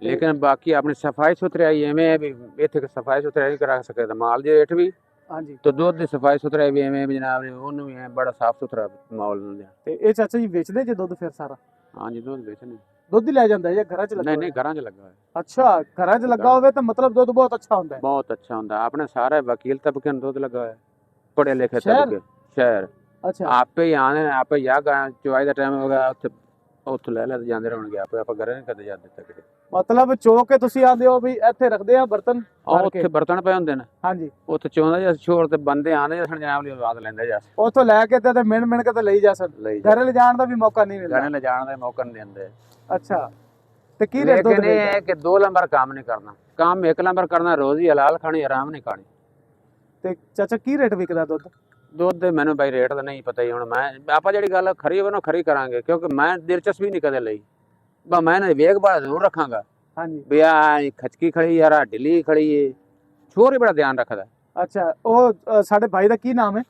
ਲੇਕਿਨ ਬਾਕੀ ਆਪਣੀ ਸਫਾਈ ਸੁਥਰਾਈ ਐਵੇਂ ਵੀ ਇੱਥੇ ਸਫਾਈ ਸੁਥਰਾਈ ਕਰਾ ਸਕਦੇ ਮਾਲ ਜੇ ਹੇਠ ਵੀ। ਹਾਂਜੀ। तो दूध की सफाई सुथराई भी एवं जनाब ਉਹਨੂੰ ਵੀ ਬੜਾ ਸਾਫ ਸੁਥਰਾ ਮਾਹੌਲ ਦਿੰਦੇ ਆ। ਤੇ ਇਹ ਚਾਚਾ ਜੀ ਵੇਚਦੇ ਜੇ ਦੁੱਧ ਫਿਰ ਸਾਰਾ? ਹਾਂਜੀ ਦੁੱਧ ਵੇਚਣੇ। ਦੁੱਧ ਹੀ ਲੈ ਜਾਂਦਾ ਜਾਂ ਘਰਾਂ ਚ ਲੱਗਾ? ਨਹੀਂ ਘਰਾਂ 'ਚ ਲੱਗਾ ਹੋਇਆ। ਅੱਛਾ, ਘਰਾਂ 'ਚ ਲੱਗਾ ਹੋਵੇ ਤਾਂ ਮਤਲਬ ਦੁੱਧ ਬਹੁਤ ਅੱਛਾ ਹੁੰਦਾ ਹੈ। ਬਹੁਤ ਅੱਛਾ ਹੁੰਦਾ। ਆਪਣੇ ਸਾਰੇ ਵਕੀਲ ਤਬਕੇ ਨੂੰ ਦੁੱਧ ਲੱਗਾ ਹੋਇਆ, ਪੜ੍ਹੇ ਲਿਖੇ ਸ਼ਹਿਰ? ਤਬਕੇ ਸ਼ਹਿਰ ਅੱਛਾ, ਆਪੇ ਹੀ ਆਣੇ ਆਪੇ ਯਾ ਚੁਆਈ ਦਾ ਟਾਈਮ ਹੋ ਗਿਆ ਉੱਥੇ ਲੈ ਲੈ ਜਾਂਦੇ ਰਹਿਣਗੇ ਆਪੇ ਆਪਾਂ ਘਰੇ ਨਹੀਂ ਕਦੇ ਜਾਂਦੇ ਤੱਕ। ਮਤਲਬ ਚੋ ਕੇ ਤੁਸੀਂ ਆਂਦੇ ਹੋ ਵੀ ਇੱਥੇ ਰੱਖਦੇ ਆ ਬਰਤਨ ਭਰ ਕੇ? ਉੱਥੇ ਬਰਤਨ ਪਏ ਹੁੰਦੇ ਨੇ। ਹਾਂਜੀ। ਉੱਥੇ ਚੋਂਦਾ ਜਾਂ ਛੋੜ ਤੇ ਬੰਦੇ ਆਂਦੇ ਜਾਂ ਜਨਾਬ ਲਈ ਆਵਾਜ਼ ਲੈਂਦੇ ਜਾ ਉੱਥੋਂ ਲੈ ਕੇ ਤੇ ਮਿਣ ਕੇ ਤੇ ਲਈ ਜਾ ਸਕ ਘਰੇ ਲੈ ਜਾਣ ਦਾ ਵੀ ਮੌਕਾ ਨਹੀਂ ਮਿਲਦਾ। ਘਰੇ ਲੈ ਜਾਣ ਦਾ ਮੌਕਾ ਨਹੀਂ ਦਿੰਦੇ। ਅੱਛਾ, ਤੇ ਕੀ ਰੇਟ ਦੁੱਧ ਲੇਕਿਨ ਇਹ ਹੈ ਕਿ 2 ਨੰਬਰ ਕੰਮ ਨਹੀਂ ਕਰਨਾ, ਕੰਮ 1 ਨੰਬਰ ਕਰਨਾ, ਰੋਜ਼ੀ ਹਲਾਲ ਖਾਣੀ ਆਰਾਮ ਨਹੀਂ ਖਾਣੀ। ਤੇ ਚਾਚਾ ਕੀ ਰੇਟ ਵਿਕਦਾ ਦੁੱਧ? ਦੁੱਧ ਦੇ ਮੈਨੂੰ ਬਾਈ ਰੇਟ ਦਾ ਨਹੀਂ ਪਤਾ ਹੀ। ਹੁਣ ਮੈਂ ਆਪਾਂ ਜਿਹੜੀ ਗੱਲ ਖਰੀ ਹੋਵੇ ਨਾ ਖਰੀ ਕਰਾਂਗੇ, ਕਿਉਂਕਿ ਮੈਂ ਦਿਲਚਸਪੀ ਨਹੀਂ ਕਦੇ ਲਈ। ਬਸ ਮੈਂ ਨਾ ਵੇਖਭਾਲ ਜ਼ਰੂਰ ਰੱਖਾਂਗਾ। ਹਾਂਜੀ। ਵੀ ਆ ਖਚਕੀ ਖੜੀ ਯਾਰ ਢਿੱਲੀ ਖੜੀ ਏ, ਛੋਰ ਹੀ ਬੜਾ ਧਿਆਨ ਰੱਖਦਾ। ਅੱਛਾ, ਉਹ ਸਾਡੇ ਭਾਈ ਦਾ ਕੀ ਨਾਮ ਹੈ?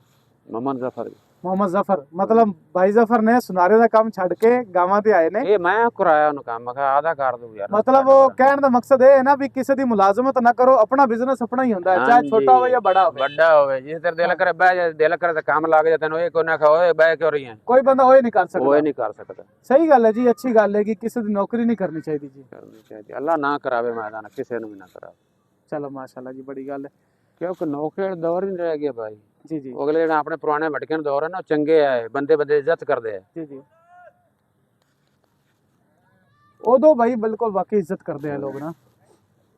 ਮੁਹੰਮਦ ਜ਼ਫਰ। ਮੁਹੰਮਦ ਜ਼ਫਰ। ਮਤਲਬ ਭਾਈ ਜ਼ਫਰ ਨੇ ਸੁਨਾਰੇ ਦਾ ਕੰਮ ਛੱਡ ਕੇ ਗਾਵਾਂ ਤੇ ਆਏ ਨੇ। ਇਹ ਮੈਂ ਕਰਾਇਆ ਉਹਨੂੰ ਕੰਮ, ਮੈਂ ਕਿਹਾ ਆਦਾ ਕਰ ਦੂ ਯਾਰ। ਮਤਲਬ ਉਹ ਕਹਿਣ ਦਾ ਮਕਸਦ ਇਹ ਹੈ ਨਾ ਵੀ ਕਿਸੇ ਦੀ ਮੁਲਾਜ਼ਮਤ ਨਾ ਕਰੋ, ਆਪਣਾ ਬਿਜ਼ਨਸ ਆਪਣਾ ਹੀ ਹੁੰਦਾ ਹੈ, ਚਾਹੇ ਛੋਟਾ ਹੋਵੇ ਜਾਂ ਬੜਾ ਹੋਵੇ। ਵੱਡਾ ਹੋਵੇ, ਜਿਸ ਤੇਰੇ ਦਿਲ ਕਰੇ ਬਹਿ ਜਾ, ਦਿਲ ਕਰੇ ਤਾਂ ਕੰਮ ਲੱਗ ਜਾ, ਤੈਨੂੰ ਇਹ ਕੋਈ ਨਾ ਖਾਓ ਬਹਿ ਕਿਉਂ ਰਹੀ ਹੈ। ਕੋਈ ਬੰਦਾ ਉਹ ਨਹੀਂ ਕਰ ਸਕਦਾ। ਉਹ ਨਹੀਂ ਕਰ ਸਕਦਾ। ਸਹੀ ਗੱਲ ਹੈ ਜੀ, ਅੱਛੀ ਗੱਲ ਹੈ ਕਿ ਕਿਸੇ ਦੀ ਨੌਕਰੀ ਨਹੀਂ ਕਰਨੀ ਚਾਹੀਦੀ ਜੀ। ਕਰਨੀ ਚਾਹੀਦੀ, ਅੱਲਾ ਨਾ ਕਰਾਵੇ ਮੈਦਾਨ, ਕਿਸੇ ਨੂੰ ਵੀ ਨਾ ਕਰਾਵੇ। ਚਲੋ ਮਾਸ਼ਾਅੱਲਾ ਜੀ, ਬੜੀ ਗੱਲ ਹੈ। ਕਿਉਂਕਿ ਨੌਕਰੀ ਦਾ ਦੌਰ ਹੀ ਨਹੀਂ ਰਹਿ ਗਿਆ ਭਾਈ। ਜੀ ਜੀ। ਅਗਲੇ ਜਿਹੜੇ ਆਪਣੇ ਪੁਰਾਣੇ ਮਟਕਿਆਂ ਦਾ ਦੌਰ ਹੈ ਨਾ, ਉਹ ਚੰਗੇ ਆ, ਬੰਦੇ ਇੱਜ਼ਤ ਕਰਦੇ ਆ। ਜੀ ਜੀ। ਉਦੋਂ ਭਾਈ ਬਿਲਕੁਲ ਵਾਕਈ ਇੱਜ਼ਤ ਕਰਦੇ ਆ ਲੋਕ ਨਾ।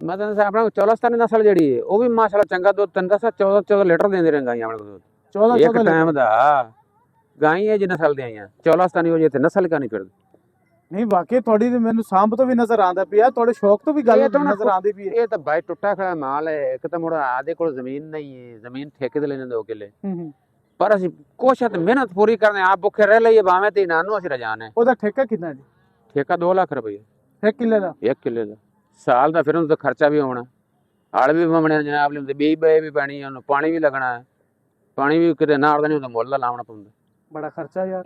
ਮੈਂ ਤਾਂ ਦੱਸਾਂ ਆਪਣਾ ਚੌਲਾਸਤਾਨੀ ਨਸਲ ਜਿਹੜੀ ਹੈ ਉਹ ਵੀ ਮਾਸ਼ਾਅੱਲਾ ਚੰਗਾ ਦੁੱਧ 14 ਲੀਟਰ ਦਿੰਦੇ ਰਹੇ ਗਾਈਆਂ ਆਪਣੇ ਕੋਲ 14 ਇੱਕ ਟਾਈਮ ਦਾ ਗਾਈ ਹੈ ਜੀ ਨਸਲ ਦੇ ਆਈਆਂ ਚੌਲਾਸਤਾਨੀ ਹੋ ਜੇ ਤੇ ਨਸਲ ਕਾ ਨਹੀਂ ਫਿਰਦੀ ਨਹੀਂ ਵਾਕਈ ਤੁਹਾਡੀ ਤੇ ਮੈਨੂੰ ਸਾਂਭ ਤੋਂ ਵੀ ਨਜ਼ਰ ਆਉਂਦਾ ਪਿਆ, ਤੁਹਾਡੇ ਸ਼ੌਕ ਤੋਂ ਵੀ ਗੱਲ ਇਹ ਤਾਂ ਹੁਣ ਨਜ਼ਰ ਆਉਂਦੀ ਪਈ ਹੈ। ਇਹ ਤਾਂ ਬਾਈ ਟੁੱਟਾ ਖੜਾ ਮਾਲ ਹੈ। ਇੱਕ ਤਾਂ ਮੁੜਾ ਆਦੇ ਕੋਲ ਜ਼ਮੀਨ ਨਹੀਂ ਹੈ, ਜ਼ਮੀਨ ਠੇਕੇ ਤੇ ਲੈਣੇ 2 ਕਿੱਲੇ, ਪਰ ਅਸੀਂ ਕੋਸ਼ਿਸ਼ ਮਿਹਨਤ ਪੂਰੀ ਕਰਨੇ ਆਪ ਭੁੱਖੇ ਰਹਿ ਲਈਏ ਭਾਵੇਂ ਤੇ ਨਾਨੂ ਅਸੀਂ ਰਜਾਨ ਹੈ। ਉਹਦਾ ਠੇਕਾ ਕਿੰਨਾ ਜੀ? ਠੇਕਾ 2 ਲੱਖ ਰੁਪਏ 1 ਕਿੱਲੇ ਦਾ? 1 ਕਿੱਲੇ ਦਾ ਸਾਲ ਦਾ, ਫਿਰ ਉਹਨੂੰ ਤਾਂ ਖਰਚਾ ਵੀ ਹੋਣਾ, ਆੜ ਵੀ ਵਮਣੇ ਜਨਾਬ ਲਿੰਦੇ ਬੀਜ ਬਏ ਵੀ ਪੈਣੀ, ਉਹਨੂੰ ਪਾਣੀ ਵੀ ਲੱਗਣਾ ਹੈ, ਪਾਣੀ ਵੀ ਕਿਤੇ ਨਾੜ ਦਾ ਨਹੀਂ ਹੁੰਦਾ, ਮੁੱਲ ਦਾ ਲਾਉਣਾ ਪੈਂਦਾ, ਬੜਾ ਖਰਚਾ ਯਾਰ।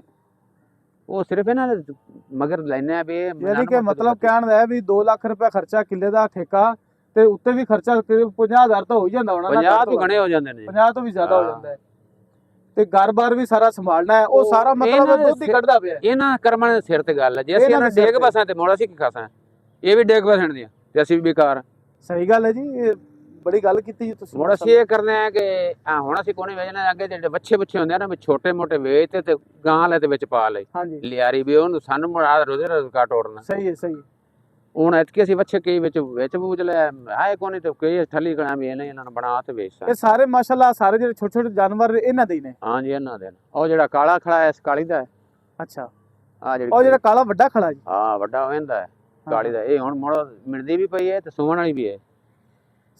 ਉਹ ਸਿਰਫ ਇਹਨਾਂ ਦੇ ਮਗਰ ਲੈਣੇ ਆ ਵੀ ਯਾਨੀ ਕਿ ਮਤਲਬ ਕਹਿਣ ਦਾ ਹੈ ਵੀ 2 ਲੱਖ ਰੁਪਏ ਖਰਚਾ ਕਿੱਲੇ ਦਾ ਠੇਕਾ, ਤੇ ਉੱਤੇ ਵੀ ਖਰਚਾ 50,000 ਤਾਂ ਹੋ ਹੀ ਜਾਂਦਾ ਹੋਣਾ ਨਾ? 50 ਤੋਂ ਘਣੇ ਹੋ ਜਾਂਦੇ ਨੇ, 50 ਤੋਂ ਵੀ ਜ਼ਿਆਦਾ ਹੋ ਜਾਂਦਾ ਹੈ। ਤੇ ਘਰ-ਬਾਰ ਵੀ ਸਾਰਾ ਸੰਭਾਲਣਾ ਹੈ, ਉਹ ਸਾਰਾ ਮਤਲਬ ਦੁੱਧ ਹੀ ਕੱਢਦਾ ਪਿਆ। ਇਹਨਾਂ ਕਰਮਾਂ ਦੇ ਸਿਰ ਤੇ ਗੱਲ ਹੈ। ਜੇ ਅਸੀਂ ਇਹਨਾਂ ਡੇਗ ਬਸਾਂ ਤੇ ਮੋੜ ਅਸੀਂ ਕੀ ਖਾਸਾਂ, ਇਹ ਵੀ ਡੇਗ ਬਸਣ ਦੀਆਂ ਤੇ ਅਸੀਂ ਵੀ ਬੇਕਾਰ। ਸਹੀ ਗੱਲ ਹੈ ਜੀ, ਇਹ ਬੜੀ ਗੱਲ ਕੀਤੀ ਜੀ ਤੁਸੀਂ। ਹੁਣ ਅਸੀਂ ਇਹ ਕਰਨੇ ਆ ਕਿ ਹੁਣ ਅਸੀਂ ਕੋਨੇ ਵੇਚਣਾ, ਅੱਗੇ ਜਿਹੜੇ ਬੱਚੇ ਹੁੰਦੇ ਆ ਨਾ, ਛੋਟੇ ਮੋਟੇ ਵੇਚ ਤੇ ਗਾਂ ਲੈ ਤੇ ਵਿੱਚ ਪਾ ਲਈ ਹਾਂਜੀ ਲਿਆਰੀ ਵੀ ਉਹਨੂੰ ਸਾਨੂੰ ਮੁੜਾ ਰੋਜ਼ੇ ਰੋਜ਼ਗਾਰ ਟੋੜਨਾ। ਸਹੀ ਹੈ ਸਹੀ। ਹੁਣ ਐਤਕੀ ਅਸੀਂ ਬੱਚੇ ਕਈ ਵਿੱਚ ਬੂਝ ਲੈ ਆਏ ਕੋਨੇ ਤੇ ਕਈ ਠੱਲੀ ਕਣਾ ਵੀ ਇਹਨਾਂ ਨੂੰ ਬਣਾ ਤੇ ਵੇਚਦਾ। ਇਹ ਸਾਰੇ ਮਾਸ਼ਾਅੱਲਾ ਸਾਰੇ ਜਿਹੜੇ ਛੋਟੇ ਛੋਟੇ ਜਾਨਵਰ ਇਹਨਾਂ ਦੇ ਹੀ ਨੇ? ਹਾਂਜੀ ਇਹਨਾਂ ਦੇ। ਉਹ ਜਿਹੜਾ ਕਾਲਾ ਖੜਾ ਹੈ ਇਸ ਕਾਲੀ ਦਾ ਹੈ। ਅੱਛਾ, ਆ ਜਿਹੜੀ ਉਹ ਜਿਹੜਾ ਕਾਲਾ ਵੱਡਾ ਖੜਾ ਜੀ? ਹਾਂ ਵੱਡਾ ਹੋ ਜਾਂਦਾ ਹੈ ਕਾਲੀ ਦਾ। ਇਹ ਹੁਣ ਮੁੜ ਮਿਲਦੀ ਵੀ ਪਈ ਹੈ ਤੇ ਸੂਵਣ ਵਾਲੀ ਵੀ ਹੈ।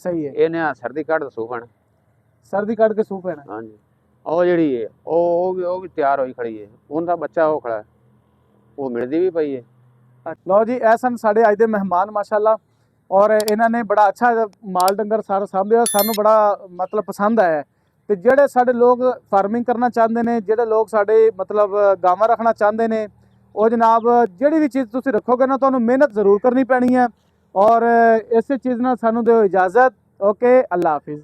ਸਹੀ ਹੈ। ਇਹਨੇ ਆ ਸਰਦੀ ਕੱਢ ਸੂਵਣ, ਸਰਦੀ ਕੱਢ ਕੇ ਸੂ ਪੈਣਾ। ਹਾਂਜੀ। ਉਹ ਜਿਹੜੀ ਹੈ ਉਹ ਵੀ ਤਿਆਰ ਹੋਈ ਖੜੀ ਹੈ, ਉਹਦਾ ਬੱਚਾ ਉਹ ਖੜਾ, ਉਹ ਮਿਲਦੀ ਵੀ ਪਈ ਹੈ। ਲਓ ਜੀ, ਇਹ ਸਨ ਸਾਡੇ ਅੱਜ ਦੇ ਮਹਿਮਾਨ ਮਾਸ਼ਾਅੱਲਾ, ਔਰ ਇਹਨਾਂ ਨੇ ਬੜਾ ਅੱਛਾ ਮਾਲ ਡੰਗਰ ਸਾਰਾ ਸਾਂਭਿਆ, ਸਾਨੂੰ ਬੜਾ ਮਤਲਬ ਪਸੰਦ ਆਇਆ। ਤੇ ਜਿਹੜੇ ਸਾਡੇ ਲੋਕ ਫਾਰਮਿੰਗ ਕਰਨਾ ਚਾਹੁੰਦੇ ਨੇ, ਜਿਹੜੇ ਲੋਕ ਸਾਡੇ ਮਤਲਬ ਗਾਵਾਂ ਰੱਖਣਾ ਚਾਹੁੰਦੇ ਨੇ, ਉਹ ਜਨਾਬ ਜਿਹੜੀ ਵੀ ਚੀਜ਼ ਤੁਸੀਂ ਰੱਖੋਗੇ ਨਾ ਤੁਹਾਨੂੰ ਮਿਹਨਤ ਜ਼ਰੂਰ ਕਰਨੀ ਪੈਣੀ ਹੈ। ਔਰ ਇਸੇ ਚੀਜ਼ ਨਾਲ ਸਾਨੂੰ ਦਿਓ ਇਜਾਜ਼ਤ। ਓਕੇ, ਅੱਲਾ ਹਾਫਿਜ਼।